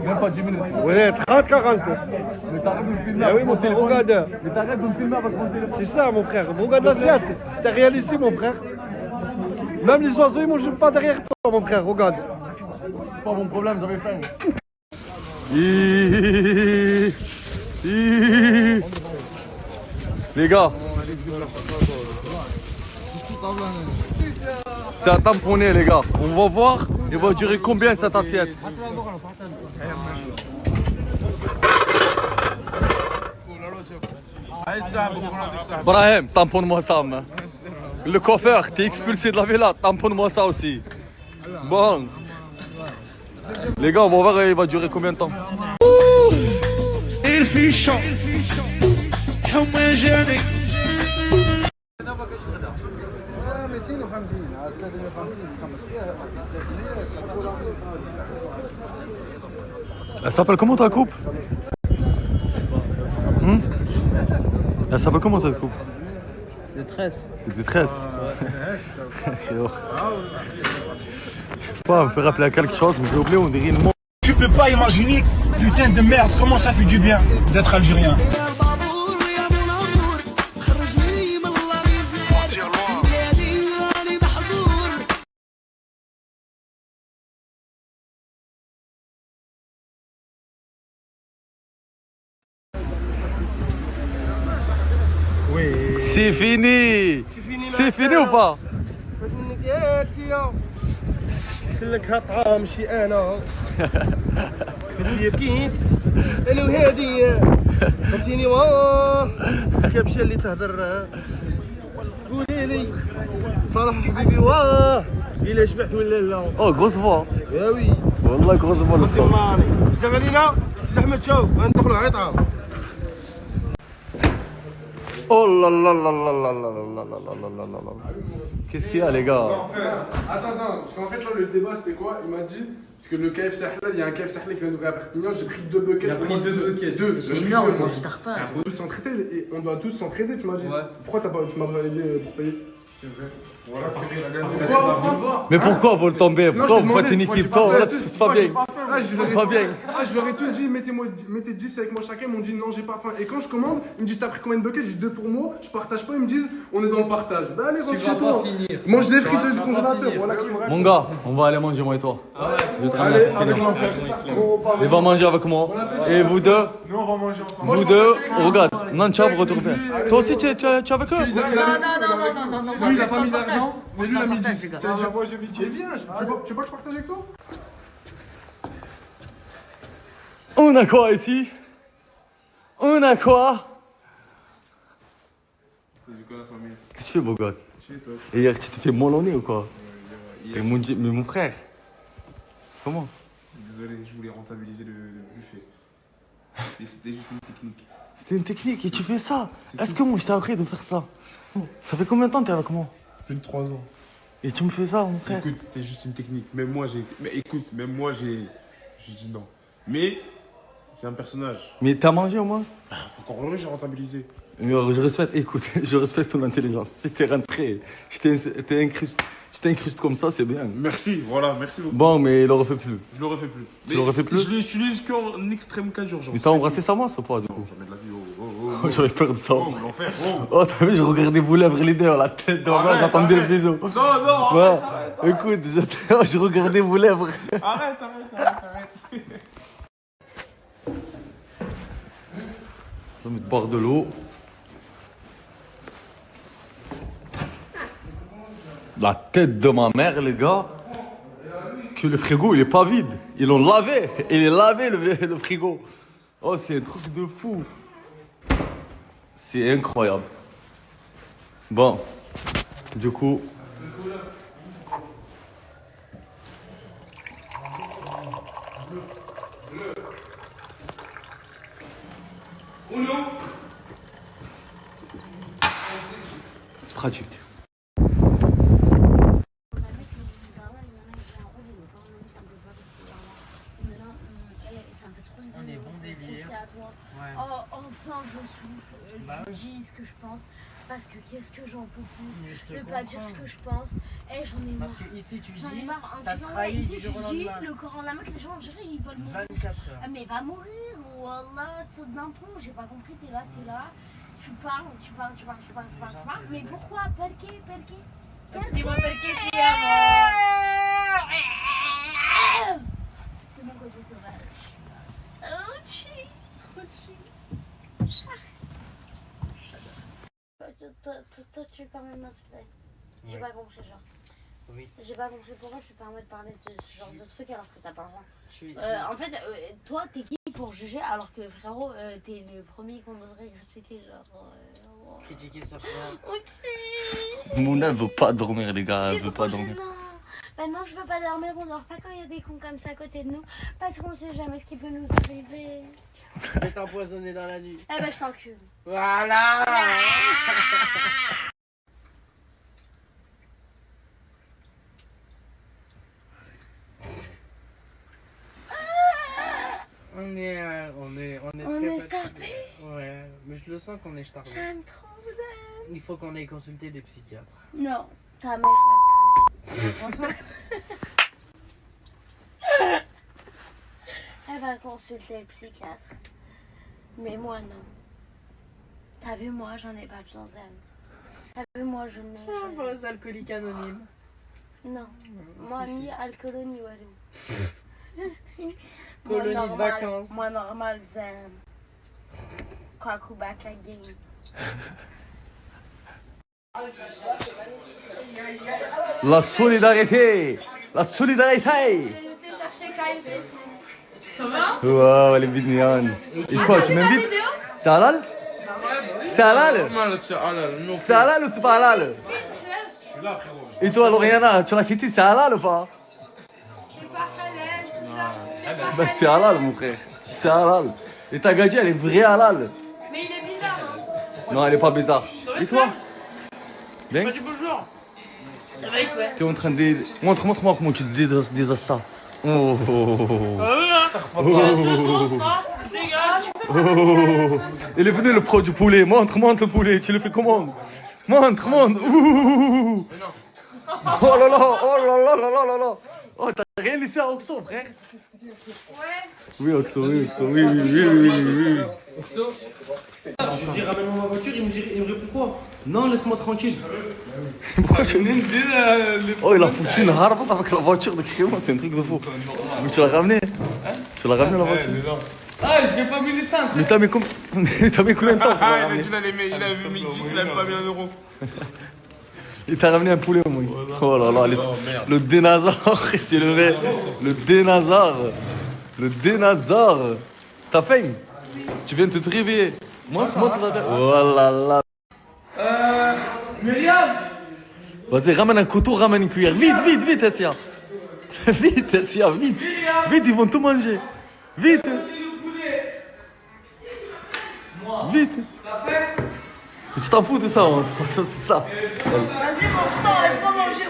Même pas 10 minutes. Ouais, 30, 40. Mais t'arrêtes de me filmer. Eh oui mon frère, regarde. Mais t'arrêtes de me filmer avec mon téléphone. C'est ça mon frère. Regarde l'assiette. T'as réalisé mon frère. Même les oiseaux, ils mangent pas derrière toi mon frère, regarde. C'est pas mon problème, j'avais faim. Les gars, c'est à tamponner les gars. On va voir, il va durer combien cette assiette. Brahim, tamponne-moi ça. Man. Le coiffeur, t'es expulsé de la villa, tamponne-moi ça aussi. Bon. Les gars, on va voir, il va durer combien de temps. Il fait chaud. Elle s'appelle comment ta coupe? Elle s'appelle comment cette coupe? C'est des tresses. C'est des tresses. Je sais pas, me fait rappeler à quelque chose, mais j'ai oublié, on dirait une montre. Tu peux pas imaginer, putain de merde, comment ça fait du bien d'être algérien. Si c'est fini. C'est fini ou pas? لك طعام ماشي انا اللي بكيت انا وهادي فهمتيني واه كبشه اللي تهضر قولي لي صراحه حبيبي واه الا شبعت ولا لا. Oh, grosse voix. يا وي والله grosse voix le son. اشتغل علينا سيدي احمد شوف ندخلوا على طعام. Oh là là là là là là là là là là là là. Qu'est-ce qu'il y a les gars? Attends, parce qu'en fait là le débat c'était quoi? Il m'a dit, parce que le KF Sahla, il y a un KF Sahla qui vient d'ouvrir à Perpignan, j'ai pris 2 buckets. Il a pris 2 buckets. C'est énorme, moi je tarde pas. On doit tous s'entraider et on doit tous s'entraider, tu m'as dit. Ouais. Pourquoi tu m'as validé pour payer? C'est vrai. Voilà, c'est vrai. Mais pourquoi vous le tombez? Pourquoi vous faites une équipe? Toi, là, c'est pas bien. C'est pas bien. Je leur ai tous dit, mettez 10 avec moi chacun. Ils m'ont dit non, j'ai pas faim. Et quand je commande, ils me disent t'as pris combien de buckets? J'ai 2 pour moi. Je partage pas. Ils me disent on est dans le partage. Bah allez, rentre chez toi. Mange les frites du congélateur. Voilà que tu me racontes. Mon gars, on va aller manger moi et toi. Je vais te ramener Allez, avec l'enfer. Il va manger avec moi. Et vous deux? Nous on va manger ensemble. Vous deux, regarde, Nancha, vous retournez. Toi aussi, tu es avec eux? Non. Lui, il a pas mis d'argent, mais lui, il a mis 10. Moi, j'ai mis 10. Viens, tu veux pas que je partage avec toi? On a quoi ici? On a quoi? Qu'est-ce que tu fais, beau gosse? Et hier, tu t'es fait molonner ou quoi? Mais mon frère. Comment? Désolé, je voulais rentabiliser le buffet. C'était juste une technique. C'était une technique et tu fais ça? Est-ce que moi je t'ai appris de faire ça? Ça fait combien de temps que t'es avec moi? Plus de 3 ans. Et tu me fais ça, mon frère? Écoute, c'était juste une technique. Même moi, j'ai dit non. Mais c'est un personnage. Mais t'as mangé au moins? Encore heureux, j'ai rentabilisé. Mais je respecte, écoute, je respecte ton intelligence. Si t'es rentré, je t'incruste comme ça, c'est bien. Merci, voilà, merci beaucoup. Bon, mais il le refait plus. Je le refais plus. Tu le refais plus? Je l'utilise qu'en extrême cas d'urgence. Mais t'as embrassé sa main, ça pas, du coup? Jamais de la vie, J'avais peur de ça. Oh, l'enfer, Oh, t'as vu, je regardais vos lèvres les deux, la tête dans moi, j'attendais le bisou. Non, ouais. Écoute, je regardais vos lèvres. Arrête. Je vais mettre boire de l'eau. La tête de ma mère, les gars, que le frigo, il est pas vide. Ils l'ont lavé. Il est lavé, le frigo. Oh, c'est un truc de fou. C'est incroyable. Bon, du coup... C'est pratique. On est bon délire. Ouais. Oh, enfin, je dis ce que je pense. Parce que qu'est-ce que j'en peux plus de pas dire ce que je pense. Et j'en ai marre. Parce que ici tu J'en ai dis, marre. ça trahit ici du tu jour au dis, lendemain. le corps en la main, les gens en dirait, ils veulent mourir. 24 heures. Ah, mais va mourir. Wallah, saute d'un pont. J'ai pas compris, t'es là. Tu parles. Mais pourquoi? Perché? Dis-moi perché ti amo. C'est mon côté sauvage. Ouchi. Toi, tu permets de m'insulter. J'ai pas compris, genre. Oui. J'ai pas compris pourquoi tu permets de parler de ce genre de truc alors que t'as pas le droit. Je En fait, toi, t'es qui pour juger alors que frérot, t'es le premier qu'on devrait critiquer, genre. Critiquer ça, frère. Ouchi. Mouna veut pas dormir, les gars. Elle veut pas dormir. Non, je veux pas dormir. On dort pas quand il y a des cons comme ça à côté de nous. Parce qu'on sait jamais ce qui peut nous arriver. Je vais t'empoisonner dans la nuit. Eh ben, je t'encule. Voilà. On est très starvés. Ouais, mais je le sens qu'on est starvés. J'aime trop vous aimer. Il faut qu'on aille consulter des psychiatres. Non, ta mère l'a plus. Elle va consulter le psychiatre. Mais moi, non. T'as vu, moi, j'en ai pas besoin d'elle. T'as vu, moi, je n'ai... Tu vas aux alcooliques anonymes. Non. Moi, ni alcoolo, ni walou. Colonie de vacances. Moi, normal, zen. Kaku back again. La solidarité. La solidarité. T'es cherché Kyle. Ça va? Waouh, elle est mignonne. Et quoi, tu m'invites? C'est halal? C'est halal? C'est halal ou c'est pas halal? Je suis là, frérot. Et toi, Lauriana, tu l'as quitté, c'est halal ou pas? Je suis pas halal. Bah, c'est halal, mon frère. C'est halal. Et ta gadji, elle est vraie halal. Mais il est bizarre, hein? Non, elle est pas bizarre. Et toi? Bien? Pas du bonjour. Ça va et toi? T'es en train de... Montre-moi comment tu désasses ça. Oh. Il est venu le pro du poulet. Montre le poulet. Tu le fais comment? Montre. Ouh. Oh là là. Oh, t'as rien laissé à Oxo, frère? Ouais. Oui, Oxo. Oui. Oxo, je lui dis ramène-moi ma voiture, il me répond quoi? Non, laisse-moi tranquille. Oh, il a foutu une harbe avec la voiture de Crémon, c'est un truc de fou. Mais tu l'as ramené? Tu l'as ramené la voiture? Ah, j'ai pas mis l'essence. Mais t'as mis combien de temps? Ah, il a dit il avait mis 10, il avait pas mis 1 euro. Il t'a ramené un poulet au moins. Oh là là, le dénazar, c'est le vrai. Le dénazar. T'as faim? Tu viens de te réveiller. Montre la tête. Oh là là. Myriam. Vas-y, ramène un couteau, ramène une cuillère. Vite, Essia. Vite, Essia, vite. Vite, ils vont tout manger. Vite. Je t'en fous de ça, c'est ça. Vas-y, mon frère, laisse-moi manger,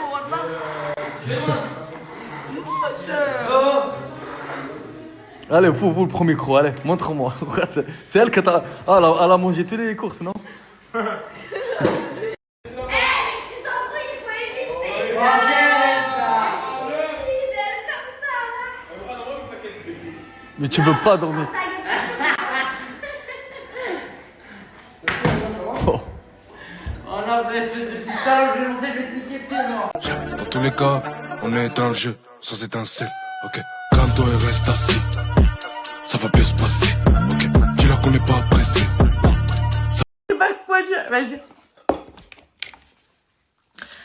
on Allez, vous le premier croc, allez, montre-moi. C'est elle qui t'a... Ah, elle a mangé toutes les courses, non? Mais tu veux pas dormir? Oh non, mais espèce de petite salope, je vais monter, je vais te niquer tes morts. Dans tous les cas, on est dans le jeu, sans étincelle. Ok, calme-toi et reste assis. Ça va bien se passer. Ok, dis-leur qu'on n'est pas pressé. Je sais pas quoi dire. Vas-y.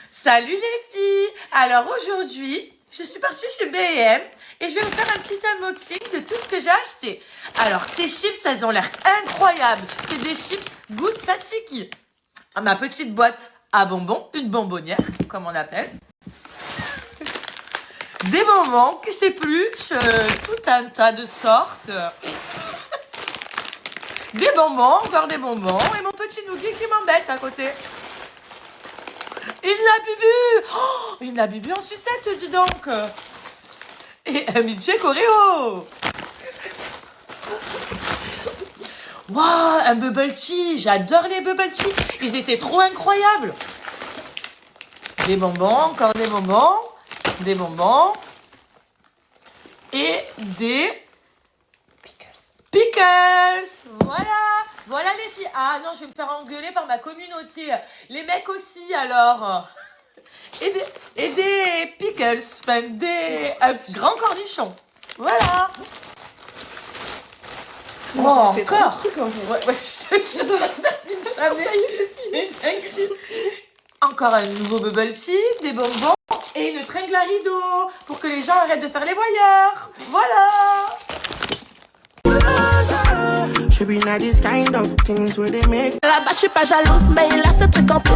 Salut les filles. Alors aujourd'hui, je suis partie chez B&M et je vais vous faire un petit unboxing de tout ce que j'ai acheté. Alors ces chips, elles ont l'air incroyables. C'est des chips goût de tzatziki. Ma petite boîte à bonbons, une bonbonnière, comme on appelle. Des bonbons qui s'épluchent, tout un tas de sortes. Des bonbons, encore des bonbons, et mon petit nougat qui m'embête à côté. Une Labubu. Oh, une Labubu en sucette, dis donc. Et un milkshake Oreo. Waouh, un bubble tea. J'adore les bubble tea. Ils étaient trop incroyables. Des bonbons, encore des bonbons. Des bonbons. Et des... Pickles. Voilà les filles. Ah non, je vais me faire engueuler par ma communauté. Les mecs aussi, alors. Et des pickles. Enfin, des grands cornichons. Voilà. Oh, encore. Ouais, je termine jamais. C'est dingue. Encore un nouveau bubble tea, des bonbons et une tringle à rideau pour que les gens arrêtent de faire les voyeurs. Voilà. Là-bas, je suis pas jalouse, mais il a ce truc en plus.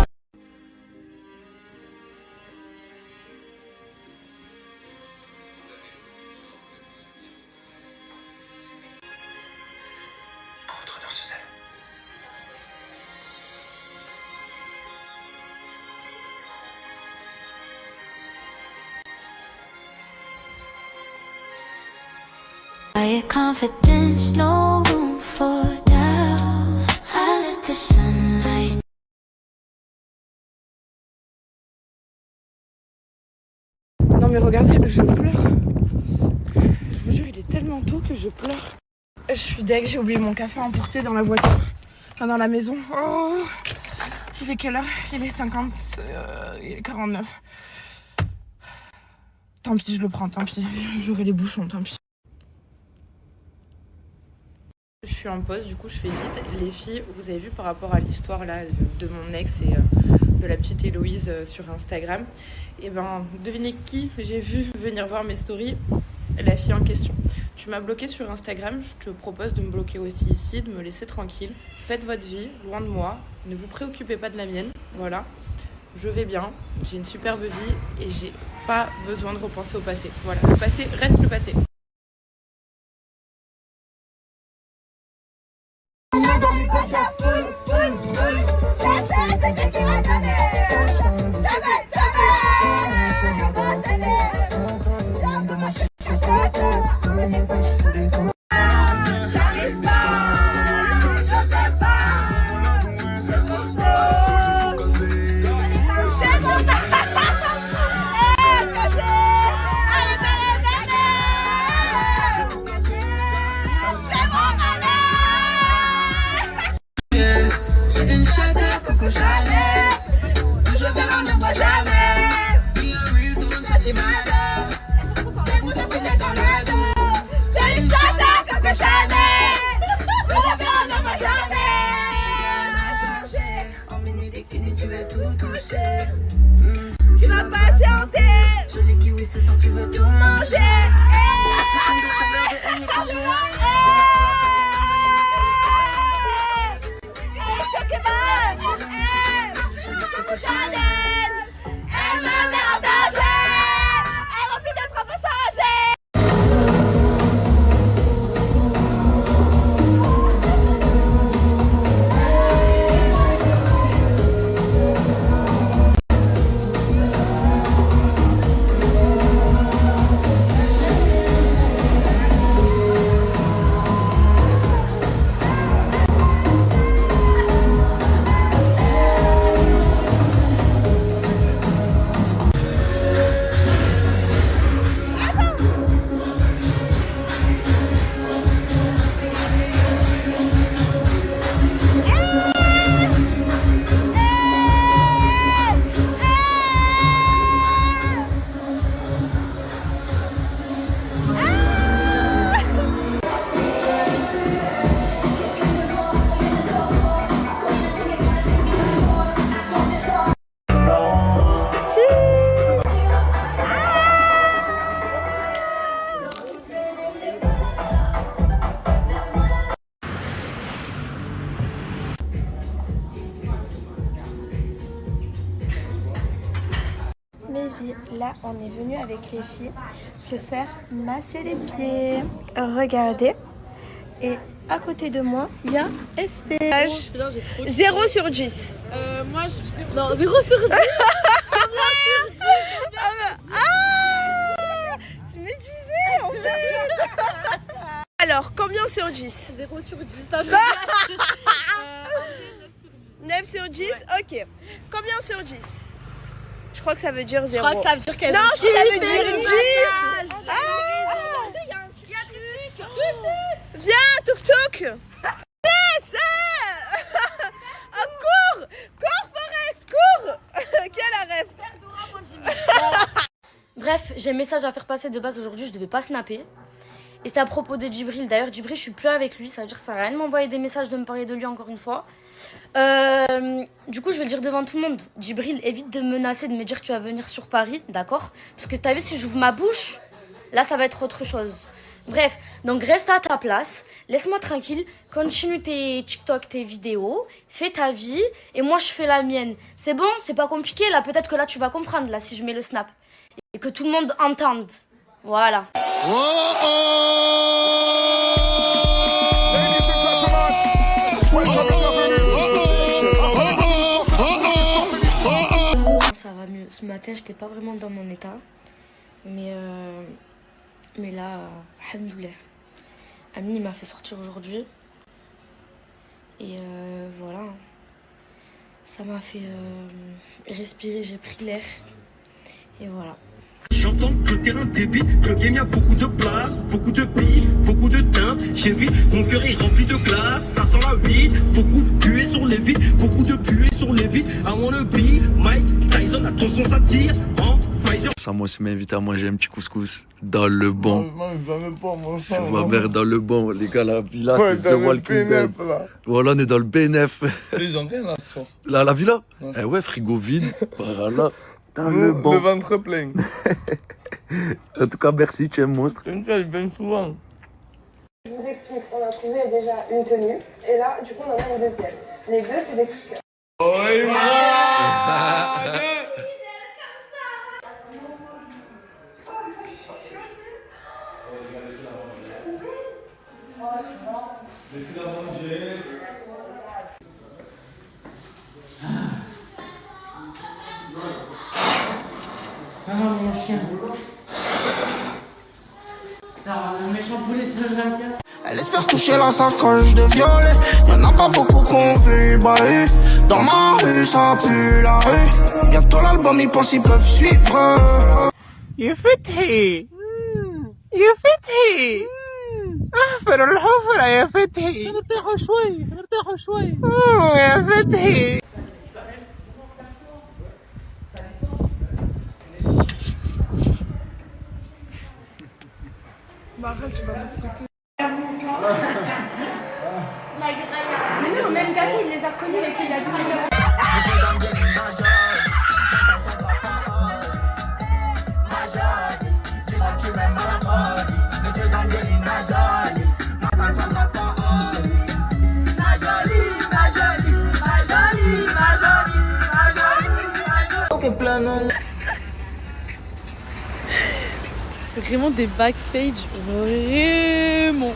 Quiet confidence, no room for doubt. I let the sunlight. Non mais regardez, je pleure. Je vous jure, il est tellement tôt que je pleure. Je suis deg, j'ai oublié mon café emporté dans la voiture. Enfin, dans la maison. Oh, il est quelle heure? Il est 50, il est 49. Tant pis, je le prends, tant pis. J'aurai les bouchons, tant pis. Je suis en pause, du coup je fais vite. Les filles, vous avez vu par rapport à l'histoire là de mon ex et de la petite Héloïse sur Instagram. Et ben, devinez qui j'ai vu venir voir mes stories? La fille en question. Tu m'as bloqué sur Instagram, je te propose de me bloquer aussi ici, de me laisser tranquille. Faites votre vie, loin de moi, ne vous préoccupez pas de la mienne, voilà. Je vais bien, j'ai une superbe vie et j'ai pas besoin de repenser au passé. Voilà, le passé reste le passé. Tu vas patienter. Joli kiwi ce soir tu veux tout manger. Elle me met en danger. Elle remplit de trop passagers. Là, on est venu avec les filles se faire masser les pieds. Regardez. Et à côté de moi, il y a SP. 0 sur 10. Moi, non, 0 sur 10. Je me disais, en fait. Alors, combien sur 10? 0 sur 10. 9 sur 10, ok. Combien sur 10? Je crois que ça veut dire 0. Je crois que ça veut dire qu'elle non, je crois que ça veut dire 10. Il y a un tuk-tuk. Viens, tuk-tuk. Cours. Cours, Forest, cours. Qui a la ref? Bref, j'ai un message à faire passer de base aujourd'hui, je devais pas snapper. Et c'était à propos de Djibril. D'ailleurs, Djibril, je suis plus avec lui, ça veut dire que ça sert à rien de m'envoyer des messages, de me parler de lui encore une fois. Du coup, je vais le dire devant tout le monde. Djibril, évite de me menacer, de me dire que tu vas venir sur Paris, d'accord? Parce que t'as vu, si j'ouvre ma bouche, là, ça va être autre chose. Bref, donc reste à ta place, laisse-moi tranquille, continue tes TikTok, tes vidéos, fais ta vie, et moi, je fais la mienne. C'est bon? C'est pas compliqué, là, peut-être que là, tu vas comprendre, là, si je mets le snap. Et que tout le monde entende. Voilà. Ça va mieux. Ce matin, j'étais pas vraiment dans mon état. Mais là, alhamdoulilah. Amine, il m'a fait sortir aujourd'hui. Et voilà. Ça m'a fait respirer, j'ai pris l'air. Et voilà. J'entends que le terrain débite, le game y'a beaucoup de place, beaucoup de pif, beaucoup de timbre. J'ai vu, mon cœur est rempli de glace, ça sent la vide, beaucoup pué sur les vides, beaucoup de pué sur les vides. I wanna be Mike Tyson, attention ça tire, enfin. Samos m'a invité à manger un petit couscous dans le bon. Non, j'en ai pas, mon C'est sang. ma mère dans le bon, les gars, la villa, Ouais, c'est dans The le Walking Dead. PNF, là. Voilà, on est dans le BNF. Ils ont rien là, ce soir. Là, la villa Ouais. Eh ouais, frigo vide. Voilà, dans Nous, le bon. le ventre plein. En tout cas, merci, tu es un monstre. T'inquiète, je viens souvent. Je vous explique, on a trouvé déjà une tenue, et là, du coup, on en a une deuxième. Les deux, c'est des coups de cœur. Laissez-la manger. Ah non, mon chien. Ça va, un méchant poulet sur le vainqueur. Elle espère toucher la sacoche de violet. Y'en a pas beaucoup qu'on veut le bahut. Dans ma rue, ça pue la rue. Bientôt l'album, ils pensent ils peuvent suivre. يا فتحي يا فتحي احفر الحفرة يا فتحي ارتاحوا شوي ارتاحوا شوي يا فتحي Mais non, même Gabi, il les a reconnus et puis il a dit. Vraiment des backstage, vraiment.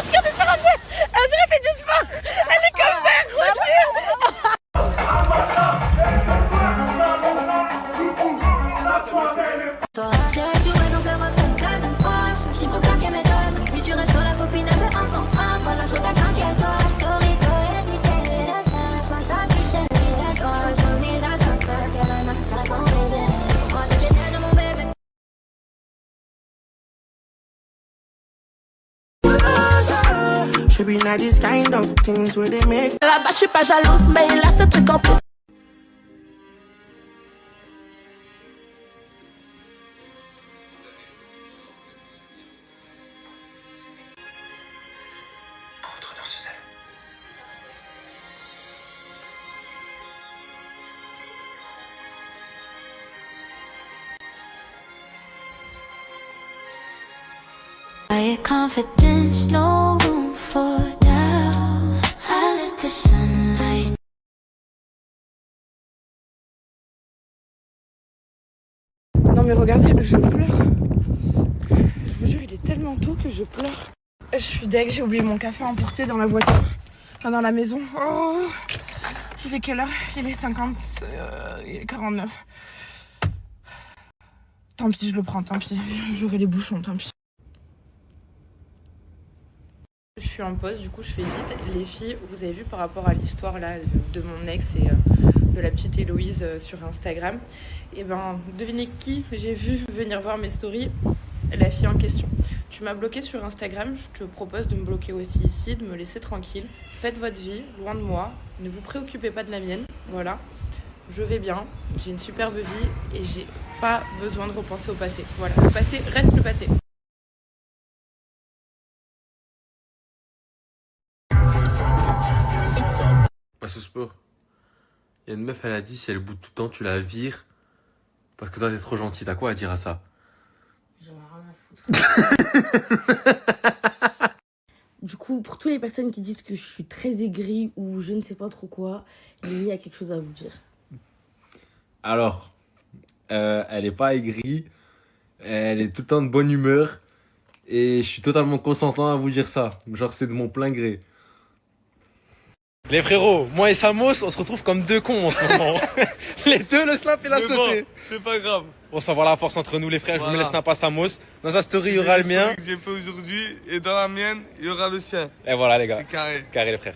Regardez Sarah, j'aurais fait du sport. Elle est comme ça, elle recule. Should be not these kind of things where they make. Là-bas, je suis pas jalouse, mais il a ce truc en plus. Quiet confidence, no room for doubt. I let the sunlight. Non mais regardez, je pleure. Je vous jure, il est tellement tôt que je pleure. Je suis deg, j'ai oublié mon café emporté dans la voiture. Enfin, dans la maison. Oh, il est quelle heure? Il est 50, il est 49. Tant pis, je le prends, tant pis. J'aurai les bouchons, tant pis. Je suis en pause, du coup je fais vite. Les filles, vous avez vu par rapport à l'histoire là de mon ex et de la petite Héloïse sur Instagram. Et ben, devinez qui j'ai vu venir voir mes stories? La fille en question. Tu m'as bloqué sur Instagram, je te propose de me bloquer aussi ici, de me laisser tranquille. Faites votre vie, loin de moi, ne vous préoccupez pas de la mienne. Voilà, je vais bien, j'ai une superbe vie et j'ai pas besoin de repenser au passé. Voilà, le passé reste le passé. À ce sport, il y a une meuf, elle a dit si elle boude tout le temps, tu la vires parce que toi t'es trop gentil. T'as quoi à dire à ça? J'en ai rien à foutre. Du coup, pour toutes les personnes qui disent que je suis très aigrie ou je ne sais pas trop quoi, il y a quelque chose à vous dire. Alors, elle est pas aigrie, elle est tout le temps de bonne humeur et je suis totalement consentant à vous dire ça. Genre c'est de mon plein gré. Les frérots, moi et Samos, on se retrouve comme deux cons en ce moment. Les deux, le snap et la sauté. Bon, c'est pas grave. Bon, ça va la force entre nous les frères, Voilà. je vous mets le snap à Samos. Dans sa story, il y aura le mien. Que j'ai fait aujourd'hui et dans la mienne, il y aura le sien. Et voilà les gars. C'est carré. Carré les frères.